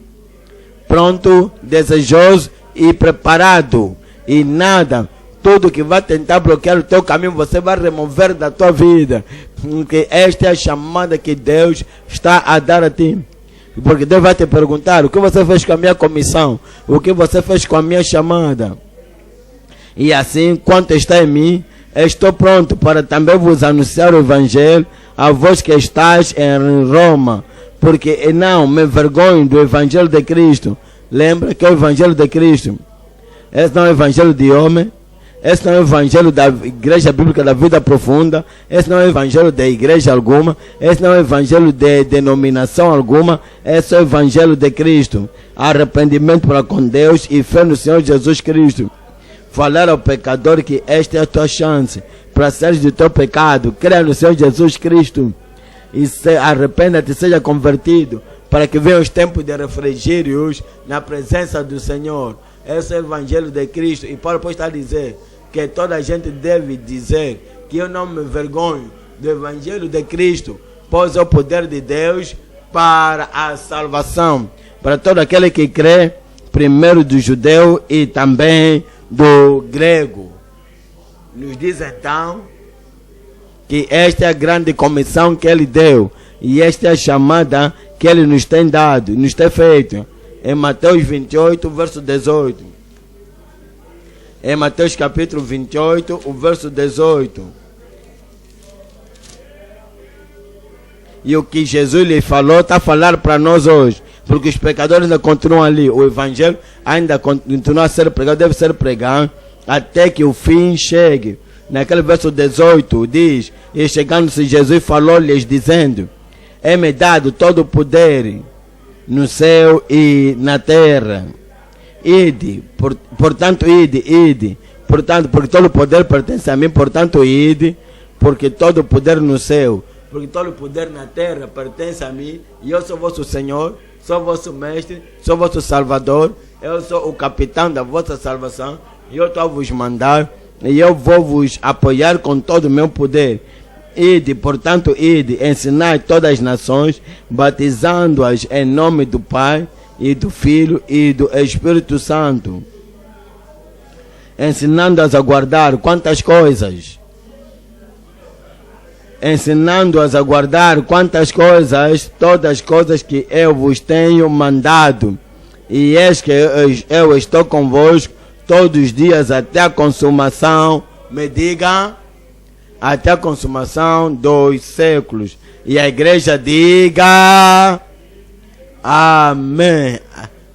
Pronto, desejoso e preparado. E nada, tudo que vai tentar bloquear o teu caminho, você vai remover da tua vida. Porque esta é a chamada que Deus está a dar a ti. Porque Deus vai te perguntar, o que você fez com a minha comissão? O que você fez com a minha chamada? E assim, quanto está em mim, estou pronto para também vos anunciar o evangelho a vós que estáis em Roma. Porque não me envergonho do evangelho de Cristo. Lembra que é o evangelho de Cristo. Esse não é o evangelho de homem. Esse não é o evangelho da igreja bíblica da vida profunda. Esse não é o evangelho da igreja alguma. Esse não é o evangelho de denominação alguma. Esse é o evangelho de Cristo. Arrependimento para com Deus e fé no Senhor Jesus Cristo. Falar ao pecador que esta é a tua chance para sair do teu pecado. Creia no Senhor Jesus Cristo. E arrependa-te, seja convertido, para que venham os tempos de refrigérios na presença do Senhor. Esse é o evangelho de Cristo. E Paulo pode estar a dizer que toda a gente deve dizer que eu não me envergonho do evangelho de Cristo, pois é o poder de Deus para a salvação, para todo aquele que crê, primeiro do judeu e também do grego. Nos diz então que esta é a grande comissão que ele deu, e esta é a chamada que ele nos tem dado, nos tem feito. Em Mateus 28, verso 18. Em Mateus capítulo 28, o verso 18. E o que Jesus lhe falou, está a falar para nós hoje. Porque os pecadores ainda continuam ali. O evangelho ainda continua a ser pregado, deve ser pregado, até que o fim chegue. Naquele verso 18 diz, e chegando-se Jesus falou-lhes dizendo, é-me dado todo o poder no céu e na terra. Ide, portanto ide, portanto, porque todo o poder pertence a mim, portanto ide, porque todo o poder no céu, porque todo o poder na terra pertence a mim, e eu sou vosso Senhor, sou vosso mestre, sou vosso Salvador, eu sou o capitão da vossa salvação, e eu estou a vos mandar, e eu vou vos apoiar com todo o meu poder. Ide, portanto ide, ensinai todas as nações, batizando-as em nome do Pai, e do Filho e do Espírito Santo, ensinando-as a guardar quantas coisas? Ensinando-as a guardar quantas coisas? Todas as coisas que eu vos tenho mandado. E eis que eu estou convosco todos os dias até a consumação, me diga, até a consumação dos séculos. E a igreja diga... Amém.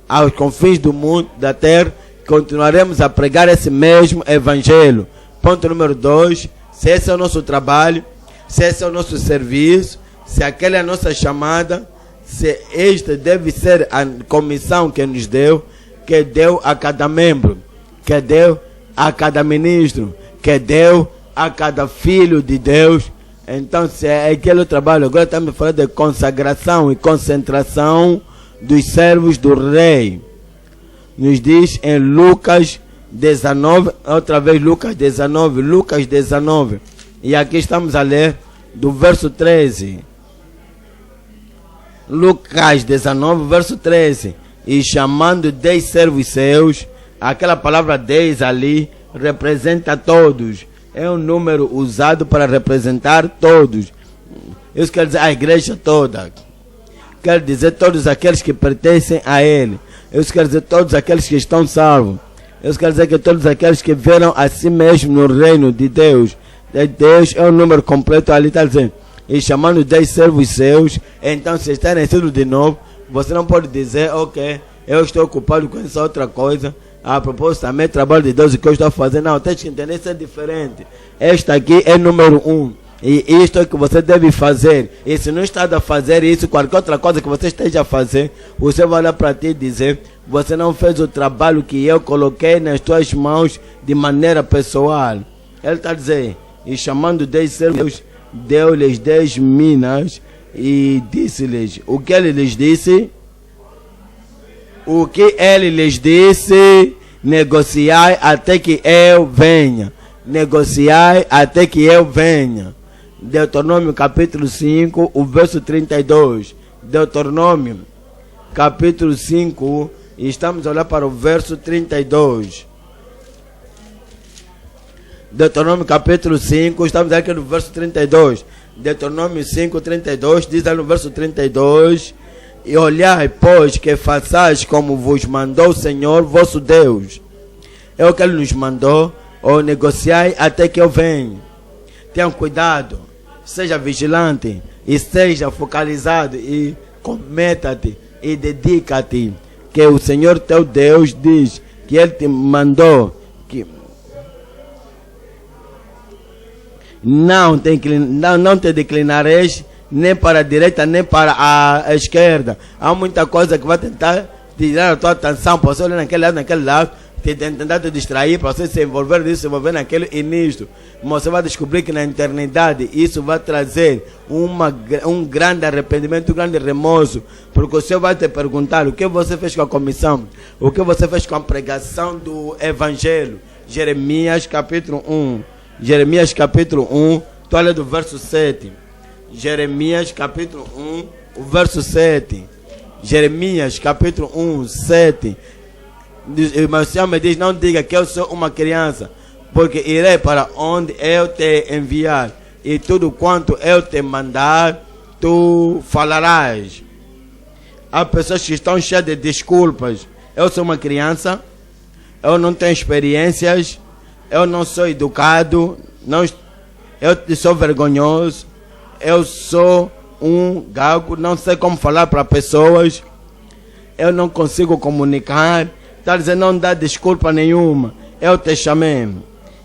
Aos confins do mundo, da terra, continuaremos a pregar esse mesmo evangelho. Ponto número 2. Se esse é o nosso trabalho, se esse é o nosso serviço, se aquela é a nossa chamada, Se esta deve ser a comissão que nos deu, que deu a cada membro, que deu a cada ministro, que deu a cada filho de Deus. Então, se é aquele trabalho, agora estamos falando de consagração e concentração dos servos do rei. Nos diz em Lucas 19, outra vez Lucas 19. E aqui estamos a ler do verso 13. Lucas 19, verso 13. E chamando 10 servos seus, aquela palavra 10 ali representa todos. É um número usado para representar todos. Isso quer dizer a igreja toda. Quer dizer todos aqueles que pertencem a Ele. Isso quer dizer todos aqueles que estão salvos. Isso quer dizer que todos aqueles que viram a si mesmo no reino de Deus. Deus é um número completo ali, está dizendo. E chamando 10 servos seus. Então, se está nascido de novo, você não pode dizer, ok, eu estou ocupado com essa outra coisa. A propósito, também trabalho de Deus, o que eu estou fazendo. Não, tem que entender, isso é diferente. Esta aqui é número 1. E isto é que você deve fazer. E se não está a fazer isso, qualquer outra coisa que você esteja a fazer, você vai olhar para ti e dizer, você não fez o trabalho que eu coloquei nas tuas mãos de maneira pessoal. Ele está a dizer, e chamando 10 servos, deu-lhes 10 minas e disse-lhes, o que ele lhes disse? O que ele lhes disse? Negociai até que eu venha. Negociai até que eu venha. Deuteronômio capítulo 5, o verso 32. Deuteronômio capítulo 5, e estamos a olhar para o verso 32. Deuteronômio capítulo 5, estamos aqui no verso 32. Deuteronômio 5, 32, diz ali no verso 32. E olhai, pois, que façais como vos mandou o Senhor vosso Deus. É o que Ele nos mandou, ou negociai até que eu venha. Tenham cuidado, seja vigilante, e seja focalizado, e cometa-te, e dedica-te, que o Senhor teu Deus diz, que Ele te mandou, que não te declinareis, nem para a direita, nem para a esquerda. Há muita coisa que vai tentar tirar a tua atenção, para você olhar naquele lado, tentar te distrair, para você se envolver nisso, se envolver naquele e nisto. Mas você vai descobrir que na eternidade isso vai trazer um grande arrependimento, um grande remorso, porque o Senhor vai te perguntar o que você fez com a comissão, o que você fez com a pregação do Evangelho. Jeremias capítulo 1. Jeremias capítulo 1, tu olha do verso 7. Jeremias capítulo 1, o verso 7. Jeremias capítulo 1, 7. Mas o Senhor me diz, não diga que eu sou uma criança, porque irei para onde eu te enviar, e tudo quanto eu te mandar, tu falarás. Há pessoas que estão cheias de desculpas. Eu sou uma criança, eu não tenho experiências, eu não sou educado, eu sou vergonhoso, eu sou um gago, não sei como falar para pessoas, eu não consigo comunicar. Está dizendo, não dá desculpa nenhuma. Eu te chamei,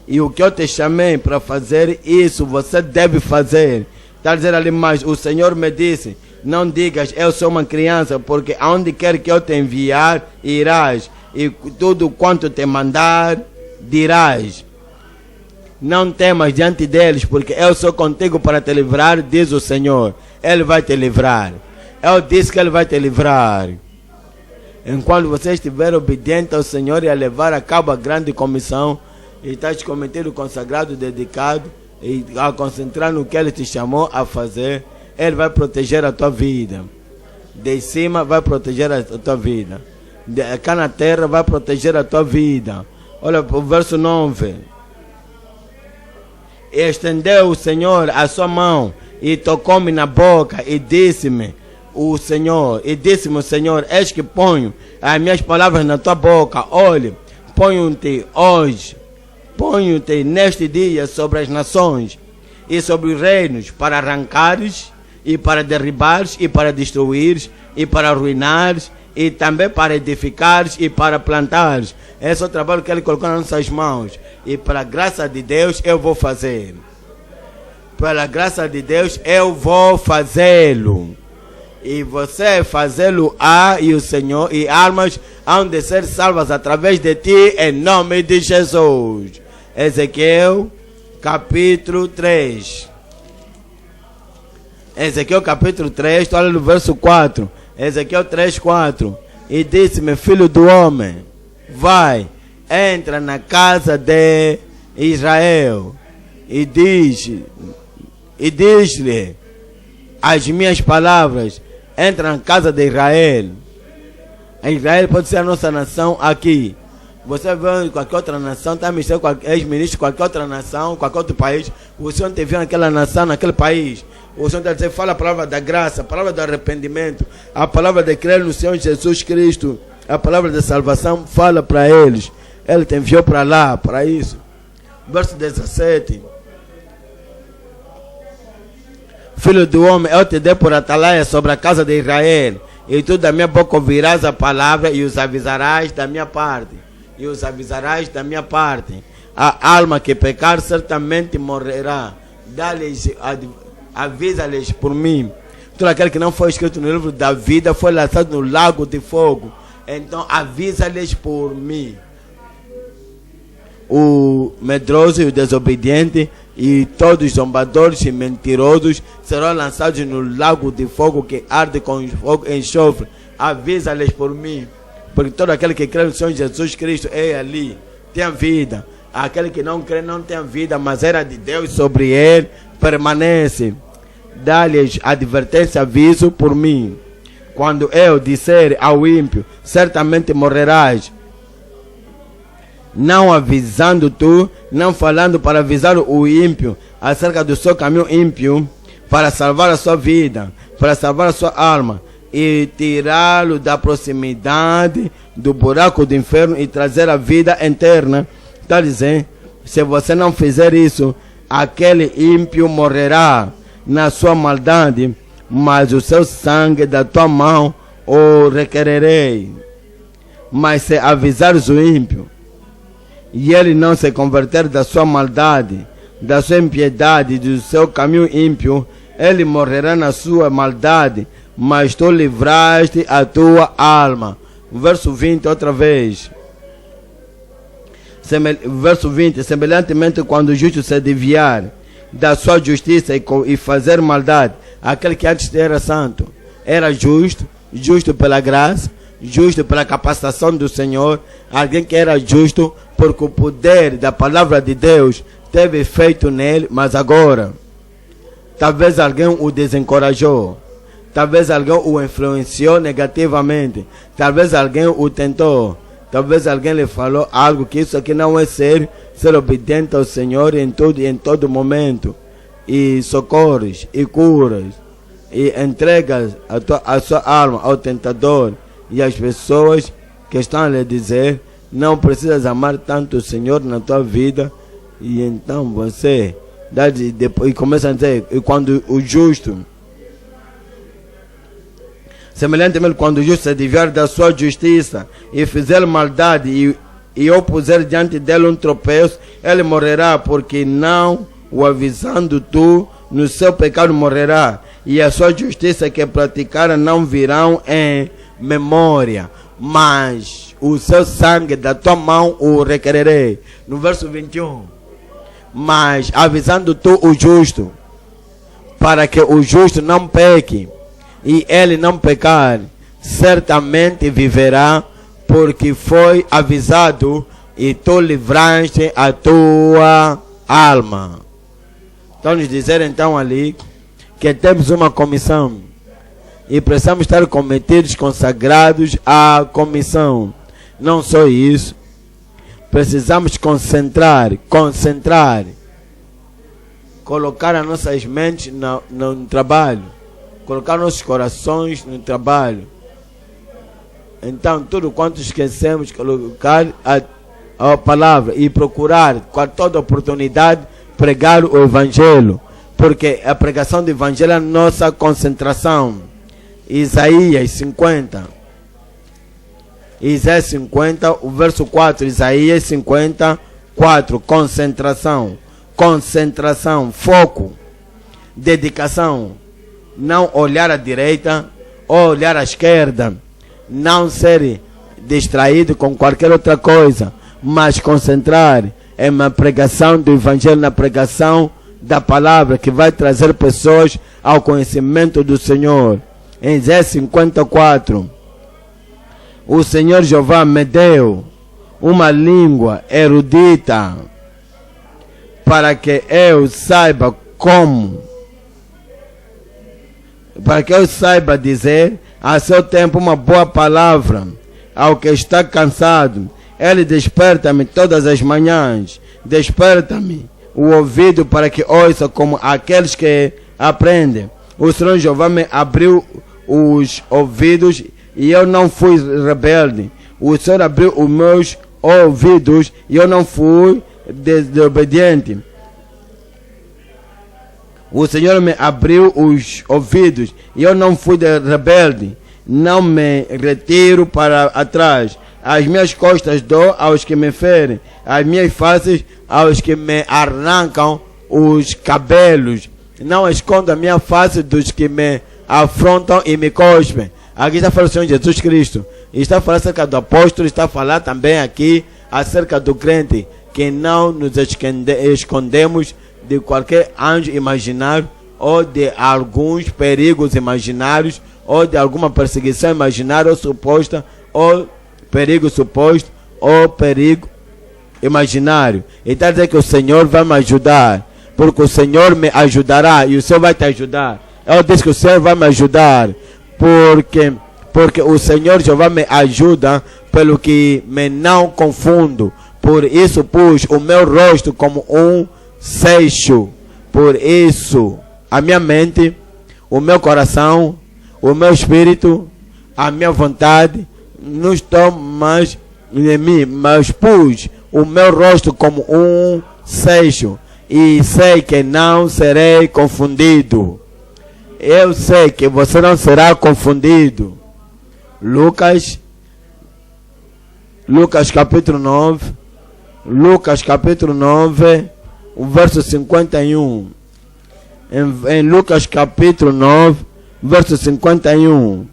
e o que eu te chamei para fazer, isso você deve fazer. Está dizendo ali mais, o Senhor me disse, não digas eu sou uma criança, porque aonde quer que eu te enviar, irás, e tudo quanto te mandar, dirás. Não temas diante deles, porque eu sou contigo para te livrar, diz o Senhor. Ele vai te livrar. Eu disse que Ele vai te livrar. Enquanto você estiver obediente ao Senhor e a levar a cabo a grande comissão, e estás cometido consagrado, dedicado, e a concentrar no que Ele te chamou a fazer, Ele vai proteger a tua vida. De cima vai proteger a tua vida. Cá na terra vai proteger a tua vida. Olha o verso 9. E estendeu o Senhor a sua mão e tocou-me na boca e disse-me o Senhor, eis que ponho as minhas palavras na tua boca. Olhe, ponho-te hoje, ponho-te neste dia sobre as nações e sobre os reinos, para arrancares e para derribares e para destruires e para arruinares e também para edificares e para plantares. Esse é o trabalho que Ele colocou nas nossas mãos. E pela graça de Deus eu vou fazer. Pela graça de Deus eu vou fazê-lo. E você fazê-lo-á, e o Senhor, e almas hão de ser salvas através de ti, em nome de Jesus. Ezequiel capítulo 3. Ezequiel capítulo 3, olha no verso 4. Ezequiel 3, 4. E disse-me, filho do homem, vai, entra na casa de Israel e diz-lhe as minhas palavras. Entra na casa de Israel. Israel pode ser a nossa nação aqui. Você vê qualquer outra nação, está mexendo com ex-ministro de qualquer outra nação, qualquer outro país. O Senhor te viu naquela nação, naquele país. O Senhor está dizendo, fala a palavra da graça, a palavra do arrependimento, a palavra de crer no Senhor Jesus Cristo, a palavra de salvação, fala para eles. Ele te enviou para lá, para isso. Verso 17. Filho do homem, eu te dei por atalaia sobre a casa de Israel, e tu da minha boca ouvirás a palavra e os avisarás da minha parte. E os avisarás da minha parte. A alma que pecar certamente morrerá. Dá-lhes, avisa-lhes por mim. Tudo aquele que não foi escrito no livro da vida foi lançado no lago de fogo. Então avisa-lhes por mim. O medroso e o desobediente e todos os zombadores e mentirosos serão lançados no lago de fogo que arde com fogo e enxofre. Avisa-lhes por mim, porque todo aquele que crê no Senhor Jesus Cristo é ali, tem vida. Aquele que não crê não tem vida, mas era de Deus sobre ele permanece. Dá-lhes advertência, aviso por mim. Quando eu disser ao ímpio, certamente morrerás, não avisando tu, não falando para avisar o ímpio acerca do seu caminho ímpio, para salvar a sua vida, para salvar a sua alma, e tirá-lo da proximidade do buraco do inferno e trazer a vida eterna. Está dizendo, se você não fizer isso, aquele ímpio morrerá na sua maldade, mas o seu sangue da tua mão o requererei. Mas se avisares o ímpio, e ele não se converter da sua maldade, da sua impiedade, do seu caminho ímpio, ele morrerá na sua maldade, mas tu livraste a tua alma. Verso 20 outra vez. Verso 20. Semelhantemente, quando o justo se desviar da sua justiça e fazer maldade, aquele que antes era santo, era justo, justo pela graça, justo pela capacitação do Senhor, alguém que era justo porque o poder da palavra de Deus teve efeito nele, mas agora talvez alguém o desencorajou, talvez alguém o influenciou negativamente, talvez alguém o tentou, talvez alguém lhe falou algo que isso aqui não é ser obediente ao Senhor em tudo e em todo momento, e socorres e curas e entregas a sua alma ao tentador e às pessoas que estão a lhe dizer, não precisas amar tanto o Senhor na tua vida, e então você depois começa a dizer, e quando o justo, semelhantemente, quando o justo se desviar da sua justiça e fizer maldade e eu puser diante dele um tropeço, ele morrerá, porque não o avisando tu, no seu pecado morrerá, e a sua justiça que praticaram não virão em memória, mas o seu sangue da tua mão o requererei. No verso 21, mas avisando tu o justo, para que o justo não peque, e ele não pecar, certamente viverá, porque foi avisado, e tu livraste a tua alma. Então nos dizer então ali que temos uma comissão e precisamos estar cometidos, consagrados à comissão. Não só isso, precisamos concentrar, colocar as nossas mentes no trabalho, colocar nossos corações no trabalho. Então tudo quanto esquecemos, colocar a palavra e procurar com toda oportunidade pregar o Evangelho, porque a pregação do Evangelho é a nossa concentração. Isaías 50, o verso 4, Isaías 54, concentração, foco, dedicação, não olhar à direita, ou olhar à esquerda, não ser distraído com qualquer outra coisa, mas concentrar em uma pregação do Evangelho, na pregação da palavra, que vai trazer pessoas ao conhecimento do Senhor. Em Isaías 54, o Senhor Jeová me deu uma língua erudita, para que eu saiba dizer a seu tempo uma boa palavra ao que está cansado. Ele desperta-me todas as manhãs, desperta-me o ouvido para que ouça como aqueles que aprendem. O Senhor Jeová me abriu os ouvidos e eu não fui rebelde. O Senhor abriu os meus ouvidos e eu não fui desobediente. O Senhor me abriu os ouvidos e eu não fui rebelde. Não me retiro para atrás. As minhas costas dou aos que me ferem, as minhas faces aos que me arrancam os cabelos. Não escondo a minha face dos que me afrontam e me cospem. Aqui está falando o Senhor Jesus Cristo. Está falando acerca do apóstolo, está falando também aqui acerca do crente, que não nos escondemos de qualquer anjo imaginário, ou de alguns perigos imaginários, ou de alguma perseguição imaginária ou suposta, ou perigo suposto, ou perigo imaginário. Então dizer que o Senhor vai me ajudar, porque o Senhor me ajudará e o Senhor vai te ajudar. Eu disse que o Senhor vai me ajudar, porque o Senhor Jeová me ajuda, pelo que me não confundo. Por isso pus o meu rosto como um seixo. Por isso a minha mente, o meu coração, o meu espírito, a minha vontade não estão mais em mim, mas pus o meu rosto como um seixo, e sei que não serei confundido. Eu sei que você não será confundido. Lucas capítulo 9, o verso 51. Em Lucas capítulo 9, verso 51.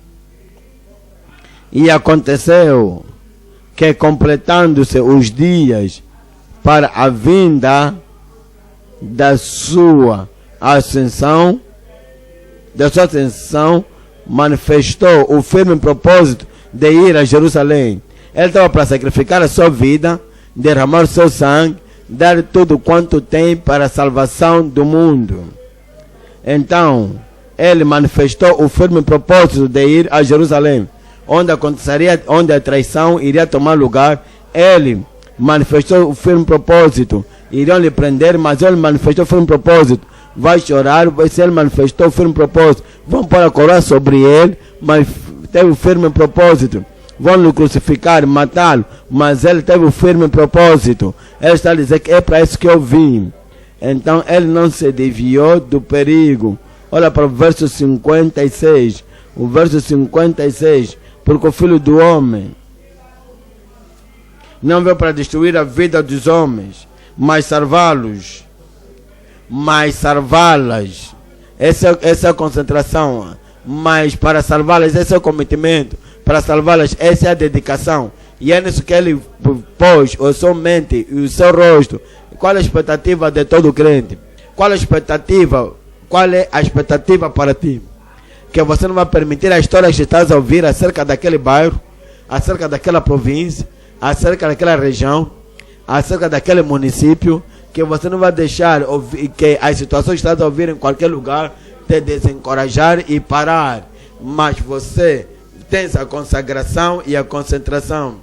E aconteceu que, completando-se os dias para a vinda da sua ascensão, manifestou o firme propósito de ir a Jerusalém. Ele estava para sacrificar a sua vida, derramar o seu sangue, dar tudo quanto tem para a salvação do mundo. Então, ele manifestou o firme propósito de ir a Jerusalém, onde a traição iria tomar lugar. Ele manifestou o firme propósito. Iriam lhe prender, mas ele manifestou o firme propósito. Vai chorar, se ele manifestou o firme propósito, vão pôr a coroa sobre ele, mas teve o firme propósito. Vão lhe crucificar, matá-lo, mas ele teve o firme propósito. Ele está a dizer que é para isso que eu vim. Então ele não se desviou do perigo. Olha para o verso 56. O verso 56. Porque o Filho do Homem não veio para destruir a vida dos homens, mas salvá-los. Essa é a concentração. Mas para salvá-las, esse é o cometimento. Para salvá-las, essa é a dedicação. E é nisso que ele pôs a sua mente e o seu rosto. Qual é a expectativa de todo crente? Qual é a expectativa para ti? Que você não vai permitir a história que estás a ouvir acerca daquele bairro, acerca daquela província, acerca daquela região, acerca daquele município, que você não vai deixar que as situações que estás a ouvir em qualquer lugar te desencorajar e parar. Mas você tem a consagração e a concentração.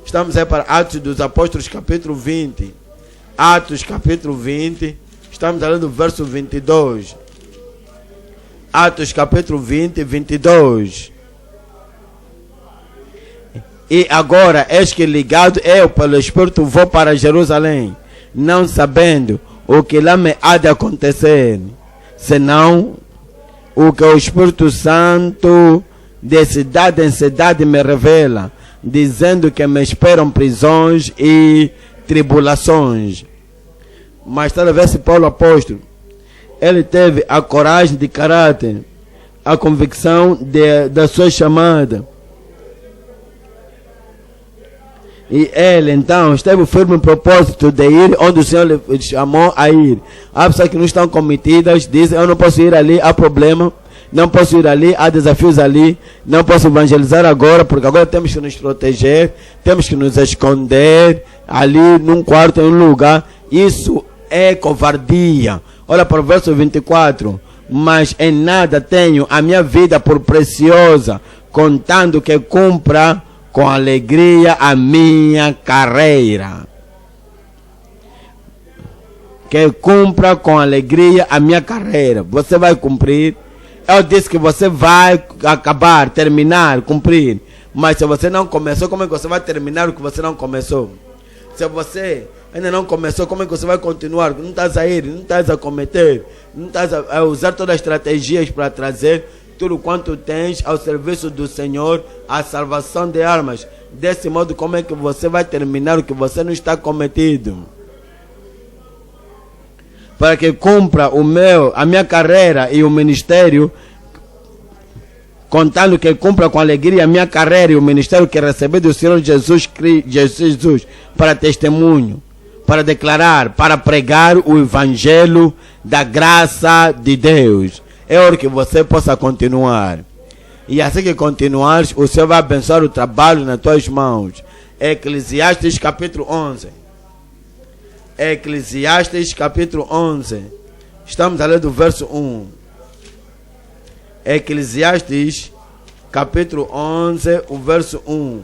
Estamos aí para Atos dos Apóstolos capítulo 20. Atos capítulo 20, estamos lendo do verso 22. Atos capítulo 20, 22. E agora, eis que ligado eu pelo Espírito vou para Jerusalém, não sabendo o que lá me há de acontecer, senão o que o Espírito Santo de cidade em cidade me revela, dizendo que me esperam prisões e tribulações. Mas talvez Paulo apóstolo, ele teve a coragem de caráter, a convicção da sua chamada. E ele então esteve firme no propósito de ir onde o Senhor lhe chamou a ir. Há pessoas que não estão cometidas, dizem: eu não posso ir ali, há problema, não posso ir ali, há desafios ali, não posso evangelizar agora, porque agora temos que nos proteger, temos que nos esconder ali num quarto, em um lugar. Isso é covardia. Olha para o verso 24. Mas em nada tenho a minha vida por preciosa, contando que cumpra com alegria a minha carreira. Que cumpra com alegria a minha carreira. Você vai cumprir. Eu disse que você vai acabar, terminar, cumprir. Mas se você não começou, como é que você vai terminar o que você não começou? Se você ainda não começou, como é que você vai continuar? Não estás a ir, não estás a cometer, não estás a usar todas as estratégias para trazer tudo quanto tens ao serviço do Senhor, a salvação de almas. Desse modo, como é que você vai terminar o que você não está cometido? Para que cumpra a minha carreira e o ministério, contando que cumpra com alegria a minha carreira e o ministério que recebi do Senhor Jesus para testemunho, para declarar, para pregar o evangelho da graça de Deus. É hora que você possa continuar. E assim que continuares, o Senhor vai abençoar o trabalho nas tuas mãos. Eclesiastes capítulo 11. Eclesiastes capítulo 11. Estamos a ler do verso 1. Eclesiastes capítulo 11, o verso 1.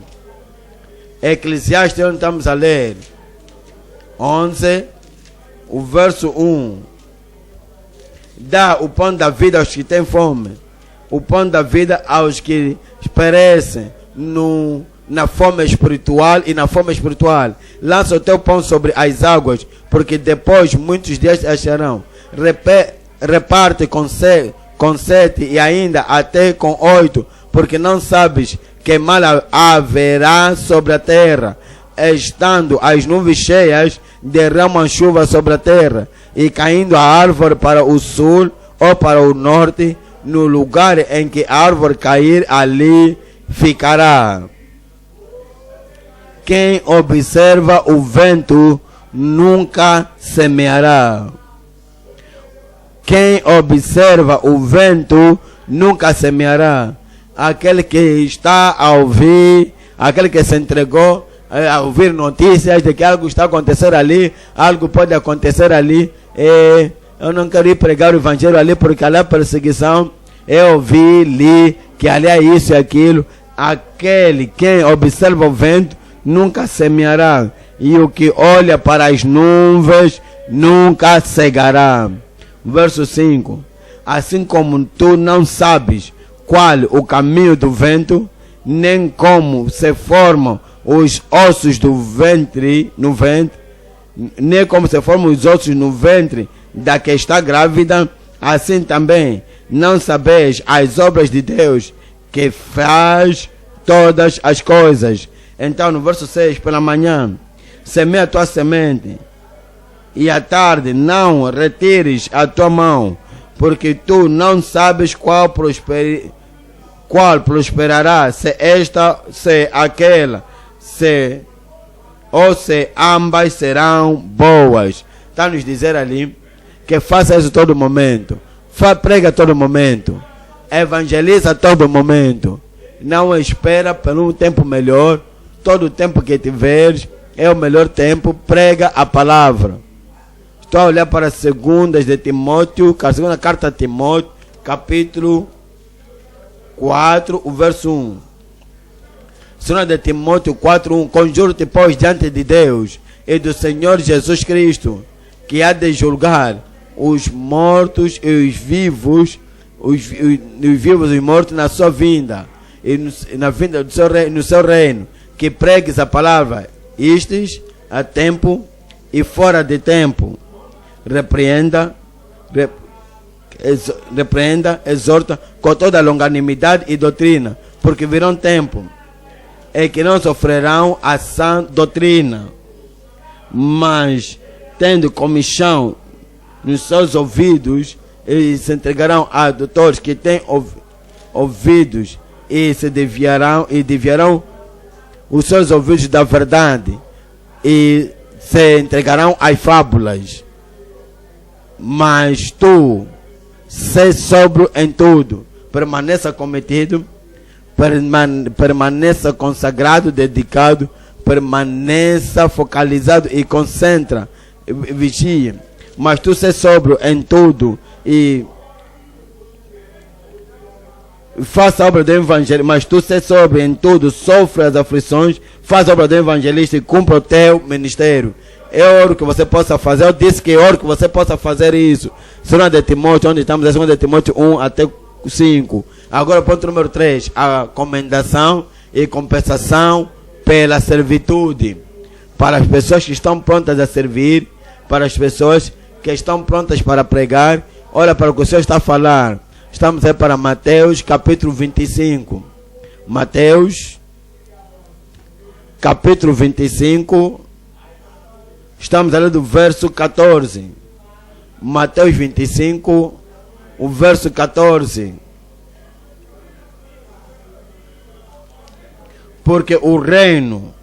Eclesiastes, onde estamos a ler? 11, o verso 1. Dá o pão da vida aos que têm fome, o pão da vida aos que perecem na fome espiritual e na fome espiritual. Lança o teu pão sobre as águas, porque depois muitos dias acharão. Reparte com 7 e ainda até com 8, porque não sabes que mal haverá sobre a terra. Estando as nuvens cheias, derramam chuva sobre a terra, e caindo a árvore para o sul ou para o norte, no lugar em que a árvore cair, ali ficará. Quem observa o vento nunca semeará. Quem observa o vento nunca semeará. Aquele que está a ouvir, aquele que se entregou a ouvir notícias de que algo está a acontecer ali, algo pode acontecer ali. Eu não quero ir pregar o evangelho ali porque ali há perseguição. Eu ouvi, li que ali é isso e aquilo. Quem observa o vento nunca semeará, e o que olha para as nuvens nunca cegará. Verso 5. Assim como tu não sabes qual o caminho do vento, nem como se formam os ossos do ventre, no ventre, nem como se formam os ossos no ventre da que está grávida, assim também não sabeis as obras de Deus, que faz todas as coisas. Então, no verso 6, pela manhã, semeia a tua semente, e à tarde não retires a tua mão, porque tu não sabes qual prosperará, se esta, se aquela, se ambas serão boas. Está nos dizer ali que faça isso todo momento, prega todo momento, evangeliza todo momento. Não espera por um tempo melhor. Todo o tempo que tiveres é o melhor tempo. Prega a palavra. Estou a olhar para 2 de Timóteo, a segunda carta de Timóteo, capítulo 4, o verso 1. 2 de Timóteo 4, 1. Conjuro-te, pois, diante de Deus e do Senhor Jesus Cristo, que há de julgar os mortos e os vivos, os vivos e os mortos na sua vinda, e na vinda do seu reino, no seu reino, que pregues a palavra, estes a tempo e fora de tempo. Repreenda, exorta com toda longanimidade e doutrina, porque virão tempo em que não sofrerão a sã doutrina, mas tendo comichão nos seus ouvidos, eles se entregarão a doutores que têm ouvidos e se desviarão os seus ouvidos da verdade e se entregarão às fábulas. Mas tu, sê sóbrio em tudo, permaneça cometido, permaneça consagrado, dedicado, permaneça focalizado e concentra, vigia. Mas tu sê sóbrio em tudo e faça a obra do evangelho. Mas tu sê sóbrio em tudo, sofre as aflições, faz a obra do evangelista e cumpra o teu ministério. É hora que você possa fazer. Eu disse que é hora que você possa fazer isso. 2 de Timóteo, onde estamos, é 2 de Timóteo 1 até 5. Agora, ponto número 3. A comendação e compensação pela servitude. Para as pessoas que estão prontas a servir, para as pessoas que estão prontas para pregar. Olha para o que o Senhor está a falar. Estamos aí para Mateus capítulo 25. Mateus capítulo 25. Estamos ali do verso 14. Mateus 25, o verso 14. Porque o reino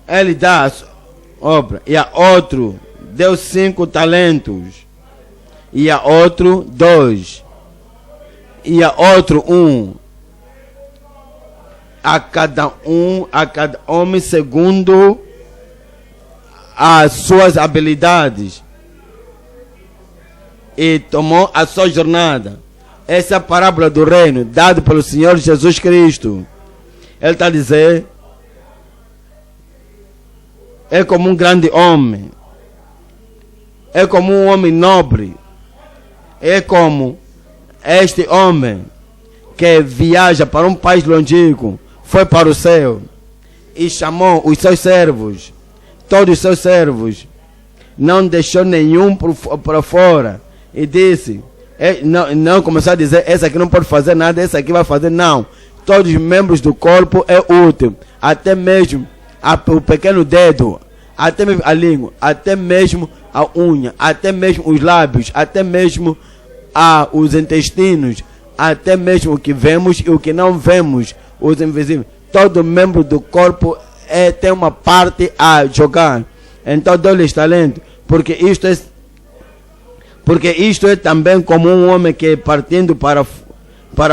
ele dá a obra, e a outro deu 5 talentos, e a outro 2, e a outro 1, a cada homem segundo as suas habilidades, e tomou a sua jornada. Essa é a parábola do reino dada pelo Senhor Jesus Cristo. Ele está a dizer: é como um grande homem, é como um homem nobre, é como este homem que viaja para um país longínquo, foi para o céu e chamou os seus servos, todos os seus servos, não deixou nenhum para fora, e disse, não começou a dizer, esse aqui não pode fazer nada, esse aqui vai fazer, não. Todos os membros do corpo é útil, até mesmo o pequeno dedo, até mesmo a língua, até mesmo a unha, até mesmo os lábios, até mesmo os intestinos, até mesmo o que vemos e o que não vemos, os invisíveis. Todo membro do corpo tem uma parte a jogar. Então deu-lhes talento, porque isto é também como um homem que, partindo para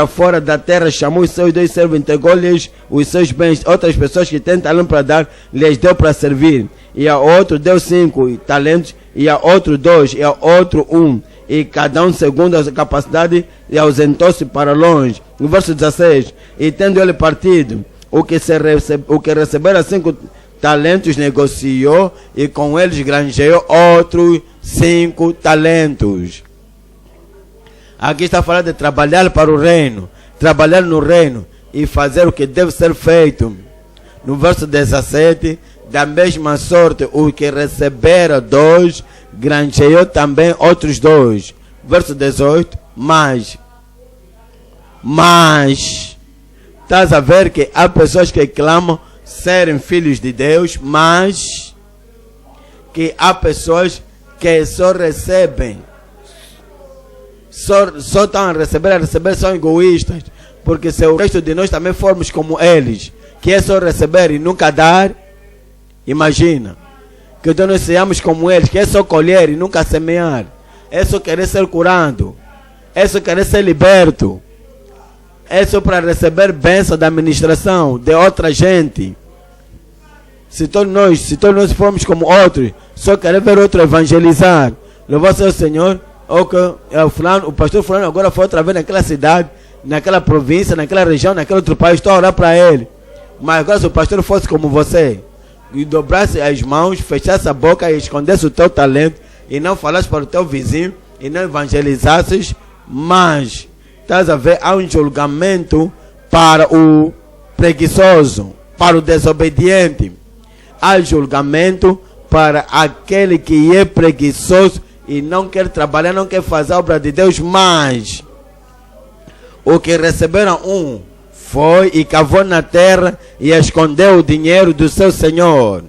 fora da terra, chamou os seus 2 servos, entregou-lhes os seus bens. Outras pessoas que têm talento para dar, lhes deu para servir. E a outro deu 5 talentos, e a outro 2, e a outro 1. E cada um segundo a sua capacidade, e ausentou-se para longe. No verso 16, e tendo ele partido, o que recebera 5 talentos negociou, e com eles granjeou outros 5 talentos. Aqui está falando de trabalhar para o reino, trabalhar no reino e fazer o que deve ser feito. No verso 17, da mesma sorte, o que recebera 2, granjeou também outros 2. Verso 18, mas, estás a ver que há pessoas que clamam serem filhos de Deus, mas que há pessoas que só recebem, só estão a receber, são egoístas, porque se o resto de nós também formos como eles, que é só receber e nunca dar, imagina, que então nós sejamos como eles, que é só colher e nunca semear, é só querer ser curado, é só querer ser liberto, é só para receber bênção da administração de outra gente. Se todos nós formos como outros, só querer ver outro evangelizar, louvado seja o Senhor. O pastor fulano agora foi outra vez naquela cidade, naquela província, naquela região, naquele outro país, estou a orar para ele. Mas agora se o pastor fosse como você, e dobrasse as mãos, fechasse a boca e escondesse o teu talento, e não falasse para o teu vizinho, e não evangelizasses, mas, estás a ver, há um julgamento para o preguiçoso, para o desobediente. Há julgamento para aquele que é preguiçoso e não quer trabalhar, não quer fazer a obra de Deus, mas o que receberam foi e cavou na terra e escondeu o dinheiro do seu senhor.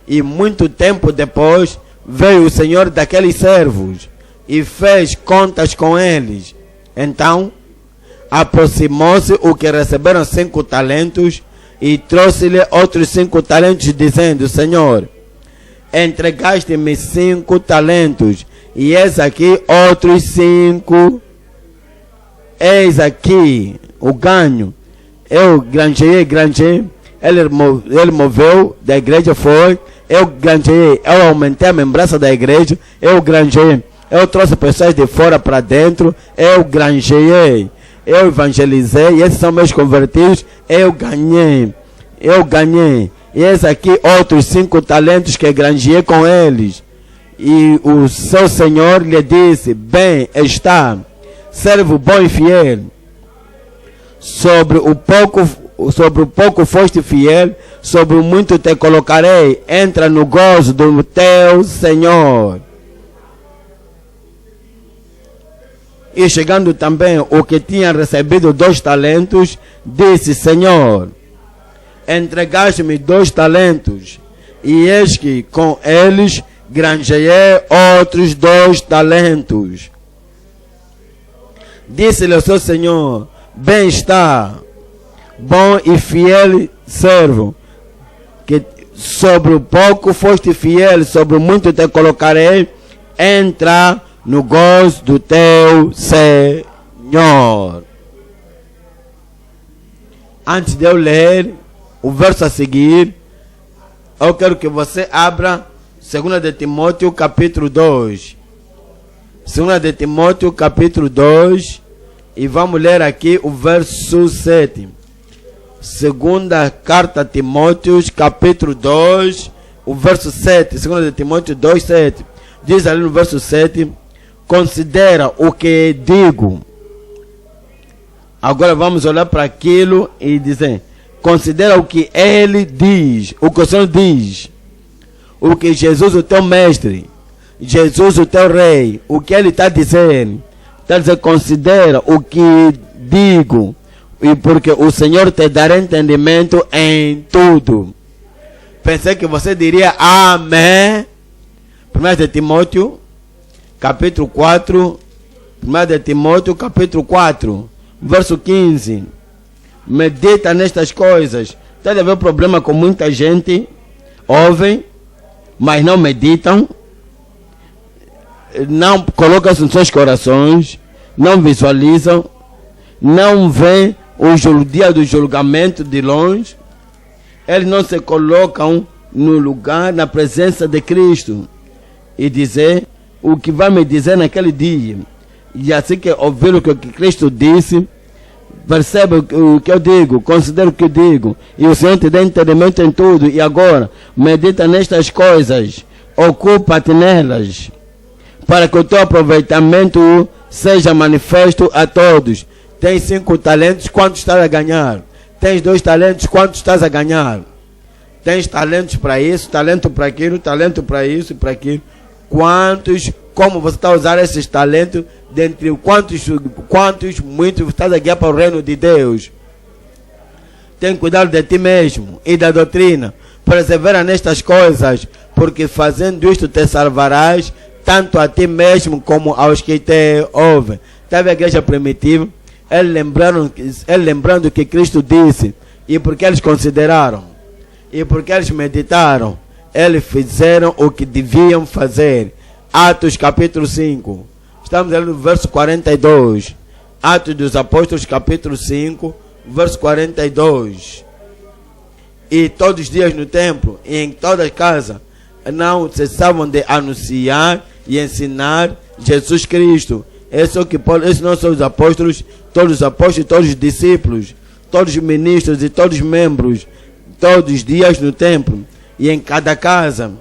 E muito tempo depois veio o senhor daqueles servos e fez contas com eles. Então aproximou-se o que receberam 5 talentos e trouxe-lhe outros 5 talentos, dizendo: Senhor, entregaste-me 5 talentos, e eis aqui outros 5. Eis aqui o ganho. Eu granjeei. Ele moveu da igreja, foi. Eu granjeei, eu aumentei a membrança da igreja. Eu granjeei, eu trouxe pessoas de fora para dentro. Eu granjeei, eu evangelizei. E esses são meus convertidos. Eu ganhei. E esses aqui outros 5 talentos que granjeei com eles. E o seu senhor lhe disse: bem está, servo bom e fiel. Sobre o pouco foste fiel, sobre o muito te colocarei. Entra no gozo do teu senhor. E chegando também o que tinha recebido 2 talentos, disse: Senhor, entregaste-me 2 talentos, e eis que com eles granjeei outros 2 talentos. Disse-lhe o seu senhor: bem está, bom e fiel servo, que sobre o pouco foste fiel, sobre o muito te colocarei. Entra no gozo do teu Senhor. Antes de eu ler o verso a seguir, eu quero que você abra 2 de Timóteo capítulo 2. 2 de Timóteo capítulo 2, e vamos ler aqui o verso 7. Segunda carta a Timóteo capítulo 2, o verso 7. 2 de Timóteo 2, 7. Diz ali no verso 7: considera o que digo. Agora vamos olhar para aquilo e dizer: considera o que ele diz, o que o Senhor diz, o que Jesus, o teu mestre, Jesus, o teu rei, o que ele está dizendo. Está dizendo: considera o que digo, e porque o Senhor te dará entendimento em tudo. Pensei que você diria amém. 1 de Timóteo capítulo 4, 1 de Timóteo capítulo 4, verso 15. Medita nestas coisas. Está a haver problema com muita gente. Ouvem, mas não meditam. Não colocam nos seus corações. Não visualizam. Não veem o dia do julgamento de longe. Eles não se colocam no lugar, na presença de Cristo, e dizer o que vai me dizer naquele dia. E assim que ouvir o que Cristo disse, percebe o que eu digo, considera o que eu digo, e o Senhor te dá entendimento em tudo. E agora, medita nestas coisas, ocupa-te nelas, para que o teu aproveitamento seja manifesto a todos. Tens 5 talentos, quanto estás a ganhar? Tens 2 talentos, quanto estás a ganhar? Tens talentos para isso, talento para aquilo, talento para isso e para aquilo. Quantos, como você está a usar esses talentos, dentre quantos muitos estás a guiar para o reino de Deus? Tem cuidado de ti mesmo e da doutrina. Persevera nestas coisas, porque fazendo isto te salvarás, tanto a ti mesmo como aos que te ouvem. Estava a igreja primitiva, eles lembrando que Cristo disse, e porque eles consideraram, e porque eles meditaram, eles fizeram o que deviam fazer. Atos capítulo 5. Estamos ali no verso 42. Atos dos Apóstolos capítulo 5, verso 42. E todos os dias no templo e em toda casa não cessavam de anunciar e ensinar Jesus Cristo. Esses não são os apóstolos, todos os apóstolos, todos os discípulos, todos os ministros e todos os membros, todos os dias no templo e em cada casa.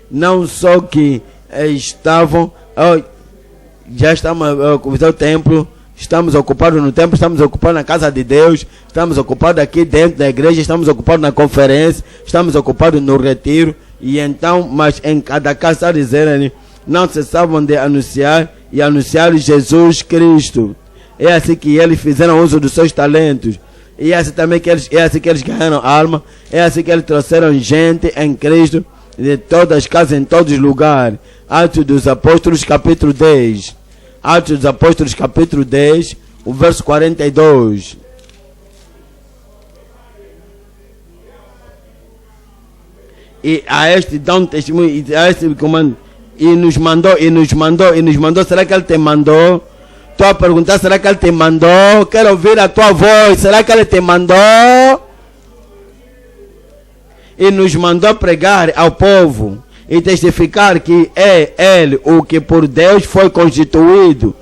Não só que estavam, já estamos ocupando o templo, estamos ocupados no templo, estamos ocupados na casa de Deus, estamos ocupados aqui dentro da igreja, estamos ocupados na conferência, estamos ocupados no retiro. E então, mas em cada casa, está dizendo, não cessavam de anunciar e anunciar Jesus Cristo. É assim que eles fizeram uso dos seus talentos. E é assim também que eles ganharam alma. É assim que eles trouxeram gente em Cristo de todas as casas, em todos os lugares. Atos dos Apóstolos, capítulo 10. Atos dos Apóstolos, capítulo 10, o verso 42. E a este dá um testemunho, e a este comando, e nos mandou. Será que ele te mandou? Estou a perguntar, será que ele te mandou? Quero ouvir a tua voz. Será que ele te mandou? E nos mandou pregar ao povo e testificar que é ele o que por Deus foi constituído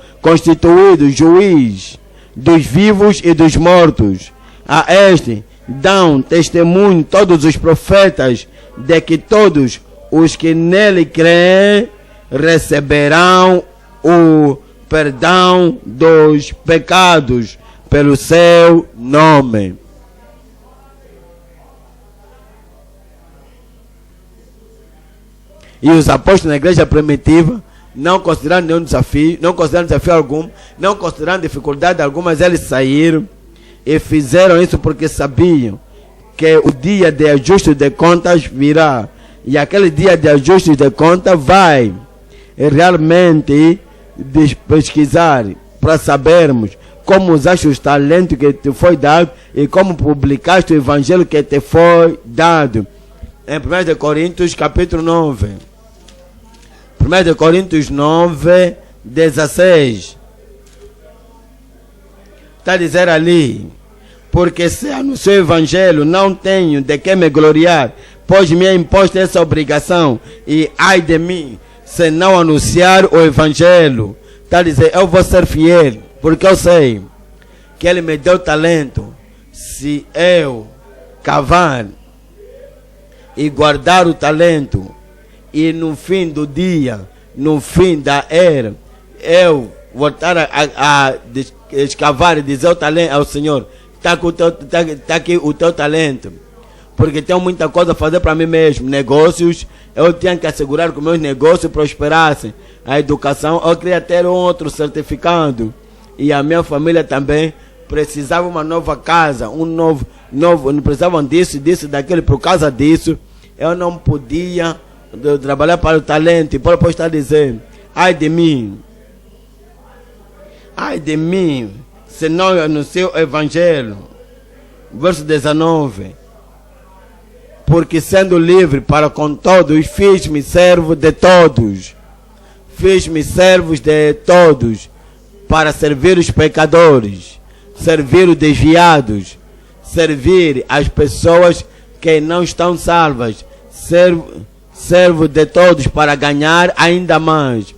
juiz dos vivos e dos mortos. A este dão testemunho todos os profetas de que todos os que nele creem receberão o perdão dos pecados pelo seu nome. E os apóstolos na igreja primitiva, não considerando nenhum desafio, não considerando desafio algum, não considerando dificuldade alguma, mas eles saíram e fizeram isso porque sabiam que o dia de ajuste de contas virá. E aquele dia de ajuste de contas vai realmente pesquisar para sabermos como usaste os talentos que te foi dado e como publicaste o evangelho que te foi dado. Em 1 Coríntios capítulo 9. 1 Coríntios 9, 16. Está a dizer ali: porque se anuncio o evangelho, não tenho de que me gloriar, pois me é imposta essa obrigação, e ai de mim, se não anunciar o evangelho. Está a dizer, eu vou ser fiel, porque eu sei que ele me deu talento. Se eu cavar e guardar o talento, e no fim do dia, no fim da era, eu voltar a escavar e dizer o talento ao Senhor, está aqui o teu talento, porque tenho muita coisa a fazer para mim mesmo. Negócios, eu tinha que assegurar que meus negócios prosperassem. A educação, eu queria ter um outro certificado, e a minha família também precisava uma nova casa, um novo, não precisavam disso, daquilo. Por causa disso, eu não podia trabalhar para o talento. E Paulo pode estar dizendo, ai de mim, se não anuncio o evangelho. Verso 19. Porque sendo livre para com todos, fiz-me servo de todos. Fiz-me servos de todos, para servir os pecadores, servir os desviados, servir as pessoas que não estão salvas. Servo de todos para ganhar ainda mais.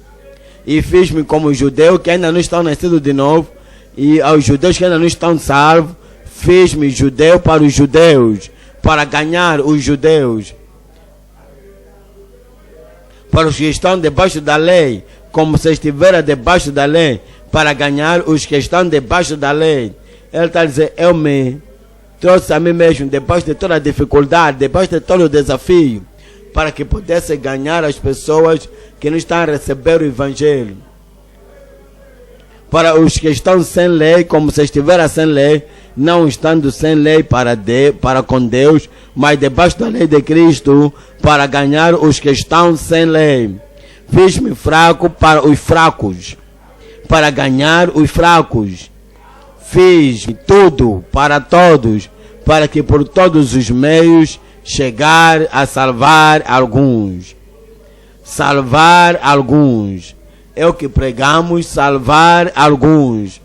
E fiz-me como judeu que ainda não estão nascidos de novo, e aos judeus que ainda não estão salvos, fiz-me judeu para os judeus, para ganhar os judeus. Para os que estão debaixo da lei, como se estivera debaixo da lei, para ganhar os que estão debaixo da lei. Ele está dizendo, eu me trouxe a mim mesmo, debaixo de toda a dificuldade, debaixo de todo o desafio, para que pudesse ganhar as pessoas que não estão a receber o evangelho. Para os que estão sem lei, como se estivera sem lei, não estando sem lei para com Deus, mas debaixo da lei de Cristo, para ganhar os que estão sem lei. Fiz-me fraco para os fracos, para ganhar os fracos. Fiz tudo para todos, para que por todos os meios chegar a salvar alguns. Salvar alguns. É o que pregamos, salvar alguns.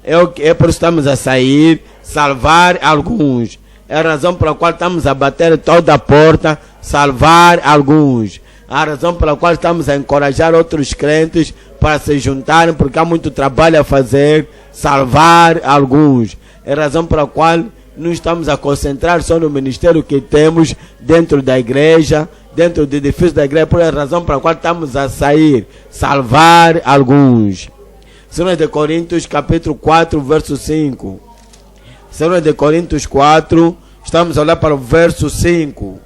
É por isso que estamos a sair, salvar alguns. É a razão pela qual estamos a bater toda a porta, salvar alguns. A razão pela qual estamos a encorajar outros crentes para se juntarem, porque há muito trabalho a fazer, salvar alguns. É a razão pela qual não estamos a concentrar só no ministério que temos dentro da igreja, dentro do edifício da igreja, por a razão pela qual estamos a sair, salvar alguns. 2 Coríntios capítulo 4, verso 5. 2 Coríntios 4, estamos a olhar para o verso 5.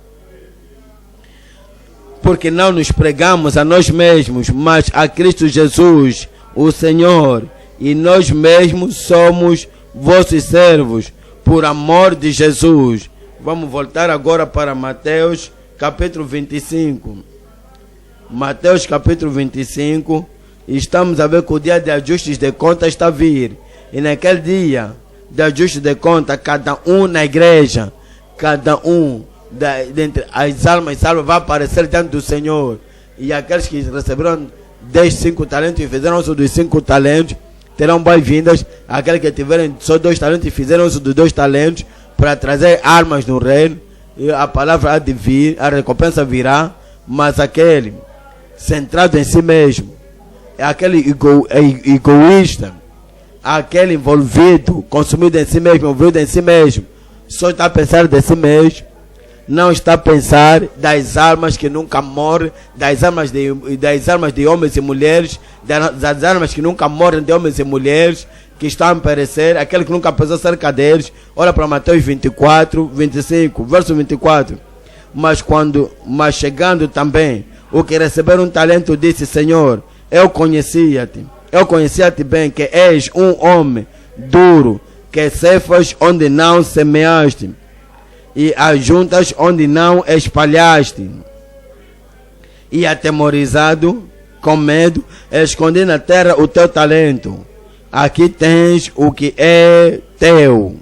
Porque não nos pregamos a nós mesmos, mas a Cristo Jesus, o Senhor, e nós mesmos somos vossos servos, por amor de Jesus. Vamos voltar agora para Mateus capítulo 25. Mateus capítulo 25. Estamos a ver que o dia de ajustes de contas está a vir. E naquele dia de ajustes de contas, cada um na igreja, cada um dentre as almas salvas vai aparecer diante do Senhor. E aqueles que receberam 5 talentos e fizeram uso dos 5 talentos terão boas-vindas. Aqueles que tiverem só 2 talentos e fizeram uso dos 2 talentos para trazer almas no reino, e a palavra há de vir, a recompensa virá. Mas aquele centrado em si mesmo, aquele egoísta, aquele envolvido, consumido em si mesmo, envolvido em si mesmo, só está a pensar de si mesmo, não está a pensar das almas que nunca morrem, das almas de homens e mulheres, das almas que nunca morrem de homens e mulheres, que estão a perecer, aquele que nunca pensou acerca deles. Olha para Mateus 24, 25, verso 24. Mas chegando também, o que receberam um talento disse: Senhor, eu conhecia-te bem, que és um homem duro, que cefas onde não semeaste, e ajuntas onde não espalhaste. E atemorizado, com medo, escondi na terra o teu talento. Aqui tens o que é teu.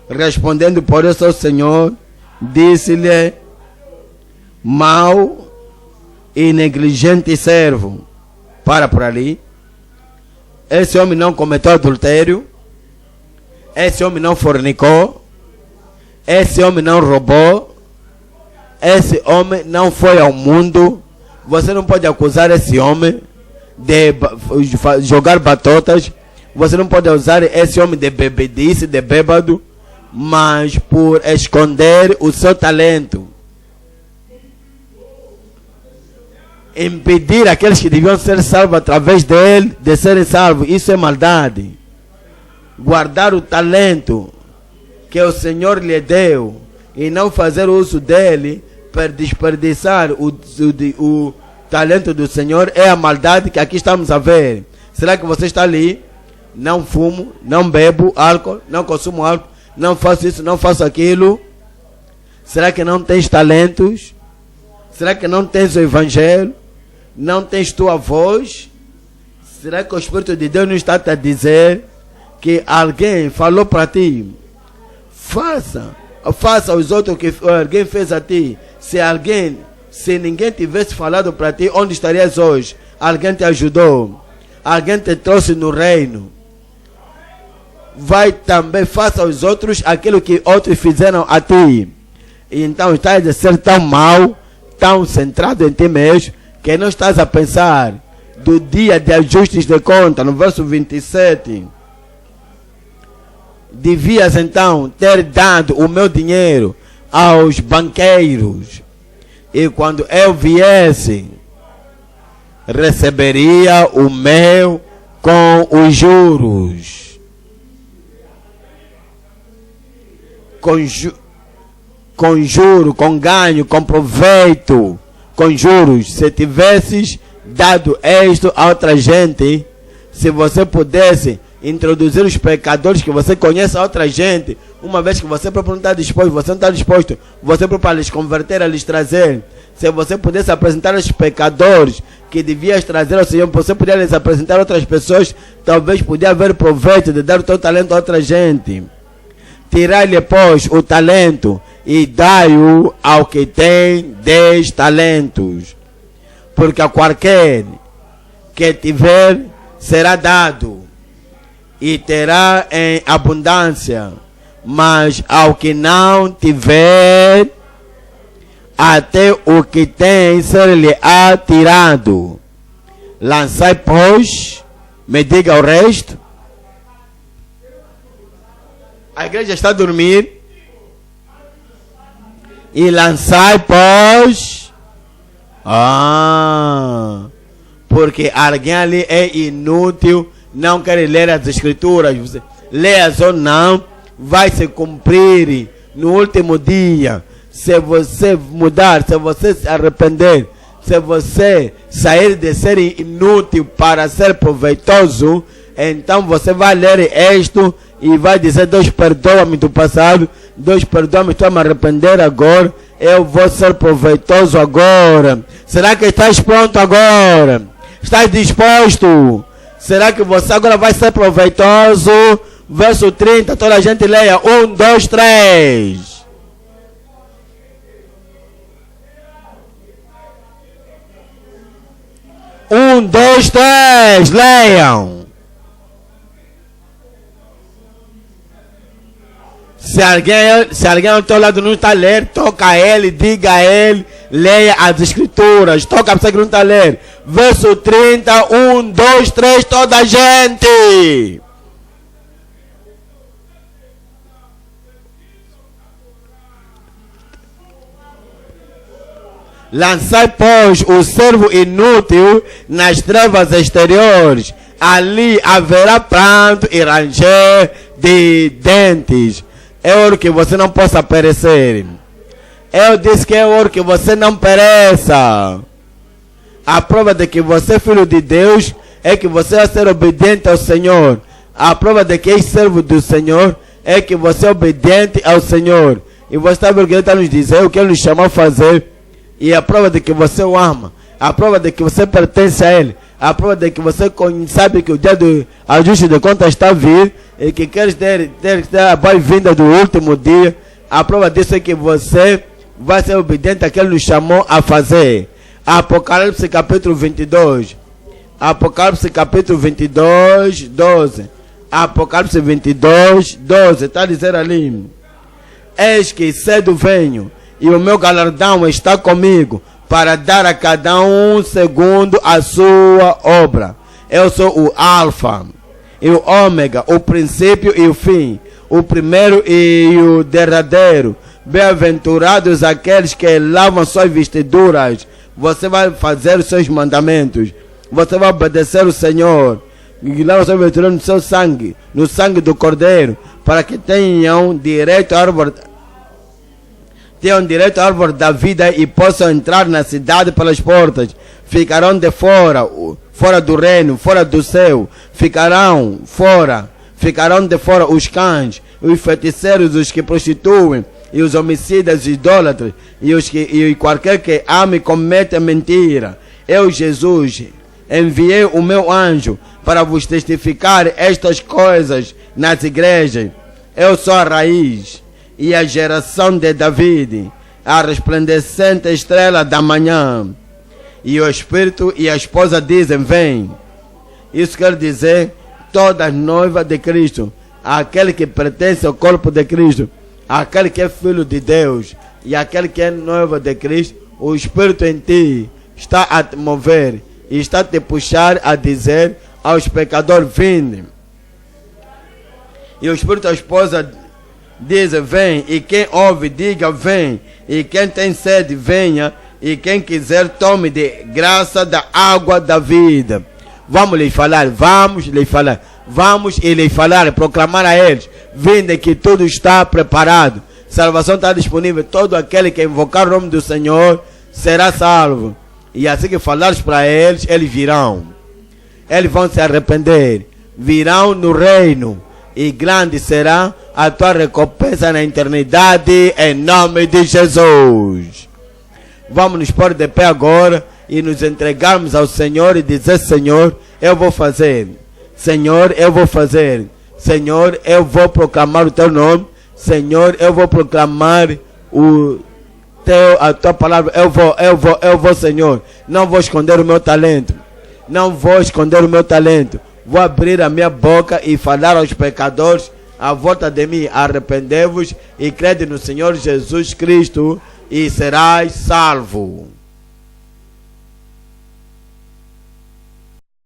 Respondendo por isso ao Senhor, disse-lhe: mau e negligente servo. Para por ali. Esse homem não cometeu adultério. Esse homem não fornicou. Esse homem não roubou. Esse homem não foi ao mundo. Você não pode acusar esse homem de jogar batotas. Você não pode usar esse homem de bebedice, de bêbado, mas por esconder o seu talento, impedir aqueles que deviam ser salvos através dele de serem salvos. Isso é maldade. Guardar o talento que o Senhor lhe deu e não fazer uso dele para desperdiçar o talento do Senhor é a maldade que aqui estamos a ver. Será que você está ali? Não fumo, não bebo álcool, não consumo álcool, não faço isso, não faço aquilo. Será que não tens talentos? Será que não tens o Evangelho? Não tens tua voz? Será que o Espírito de Deus não está a dizer que alguém falou para ti? Faça aos outros o que alguém fez a ti. Se ninguém tivesse falado para ti, onde estarias hoje? Alguém te ajudou, alguém te trouxe no reino. Vai também, faça aos outros aquilo que outros fizeram a ti. Então estás a ser tão mau, tão centrado em ti mesmo, que não estás a pensar do dia de ajustes de conta. No verso 27, devias então ter dado o meu dinheiro aos banqueiros, e quando eu viesse, receberia o meu com os juros. Com juro, com ganho, com proveito, com juros. Se tivesses dado isto a outra gente, se você pudesse introduzir os pecadores que você conhece a outra gente, uma vez que você próprio não está disposto, você não está disposto, você próprio para lhes converter, a lhes trazer. Se você pudesse apresentar os pecadores que devias trazer ao Senhor, você poderia lhes apresentar a outras pessoas, talvez podia haver proveito de dar o teu talento a outra gente. Tirai-lhe, pois, o talento e dai-o ao que tem 10 talentos. Porque a qualquer que tiver, será dado, e terá em abundância. Mas ao que não tiver, até o que tem ser-lhe-á tirado. Lançai, pois, me diga o resto. A igreja está a dormir. E lançai, pois. Porque alguém ali é inútil, não quer ler as escrituras. Leas ou não, vai se cumprir no último dia. Se você mudar, se você se arrepender, se você sair de ser inútil para ser proveitoso, então você vai ler isto e vai dizer: Deus, perdoa-me do passado, Deus, perdoa-me, estou a me arrepender agora, eu vou ser proveitoso agora. Será que estás pronto agora? Estás disposto? Será que você agora vai ser proveitoso? Verso 30, toda a gente leia. 1, 2, 3. Um, dois, três, leiam. Se alguém ao teu lado não está a ler, toca a ele, diga a ele, leia as escrituras. Toca a você que não está a ler. Verso 30, 1, 2, 3, toda a gente. Lançai, pois, o servo inútil nas trevas exteriores. Ali haverá pranto e ranger de dentes. É hora que você não possa perecer. Eu disse que é hora que você não pereça. A prova de que você é filho de Deus é que você vai ser obediente ao Senhor. A prova de que é servo do Senhor é que você é obediente ao Senhor. E você está vendo o que Ele está nos dizendo, o que Ele nos chamou a fazer. E a prova de que você o ama, a prova de que você pertence a Ele, a prova de que você sabe que o dia do ajuste de contas está a vir e que queres ter a boa-vinda do último dia. A prova disso é que você vai ser obediente àquilo que Ele nos chamou a fazer. Apocalipse capítulo 22. Apocalipse capítulo 22, 12. Apocalipse 22, 12. Está a dizer ali: Eis que cedo venho, e o meu galardão está comigo, para dar a cada um segundo a sua obra. Eu sou o Alfa e o Ômega, o princípio e o fim, o primeiro e o derradeiro. Bem-aventurados aqueles que lavam suas vestiduras. Você vai fazer os seus mandamentos. Você vai obedecer o Senhor. E lava suas vestiduras no seu sangue, no sangue do Cordeiro, para que tenham direito à árvore da vida e possam entrar na cidade pelas portas. Ficarão de fora do reino, fora do céu. Ficarão de fora os cães, os feiticeiros, os que prostituem, e os homicidas, os idólatras, e qualquer que ame e cometa mentira. Eu, Jesus, enviei o meu anjo para vos testificar estas coisas nas igrejas. Eu sou a raiz e a geração de David, a resplandecente estrela da manhã. E o Espírito e a esposa dizem: vem. Isso quer dizer, toda noiva de Cristo, aquele que pertence ao corpo de Cristo, aquele que é filho de Deus e aquele que é noiva de Cristo, o Espírito em ti está a te mover e está a te puxar a dizer aos pecadores: vinde. E o Espírito e a esposa diz: vem. E quem ouve, diga: vem. E quem tem sede, venha. E quem quiser, tome de graça da água da vida. Vamos lhe falar, proclamar a eles: vinde, que tudo está preparado. Salvação está disponível. Todo aquele que invocar o nome do Senhor será salvo. E assim que falares para eles, eles virão. Eles vão se arrepender. Virão no reino. E grande será a tua recompensa na eternidade, em nome de Jesus. Vamos nos pôr de pé agora e nos entregarmos ao Senhor e dizer: Senhor, eu vou fazer. Senhor, eu vou fazer. Senhor, eu vou proclamar o teu nome. Senhor, eu vou proclamar a tua palavra. Eu vou, Senhor. Não vou esconder o meu talento. Vou abrir a minha boca e falar aos pecadores à volta de mim: arrependei-vos e crede no Senhor Jesus Cristo e serás salvo.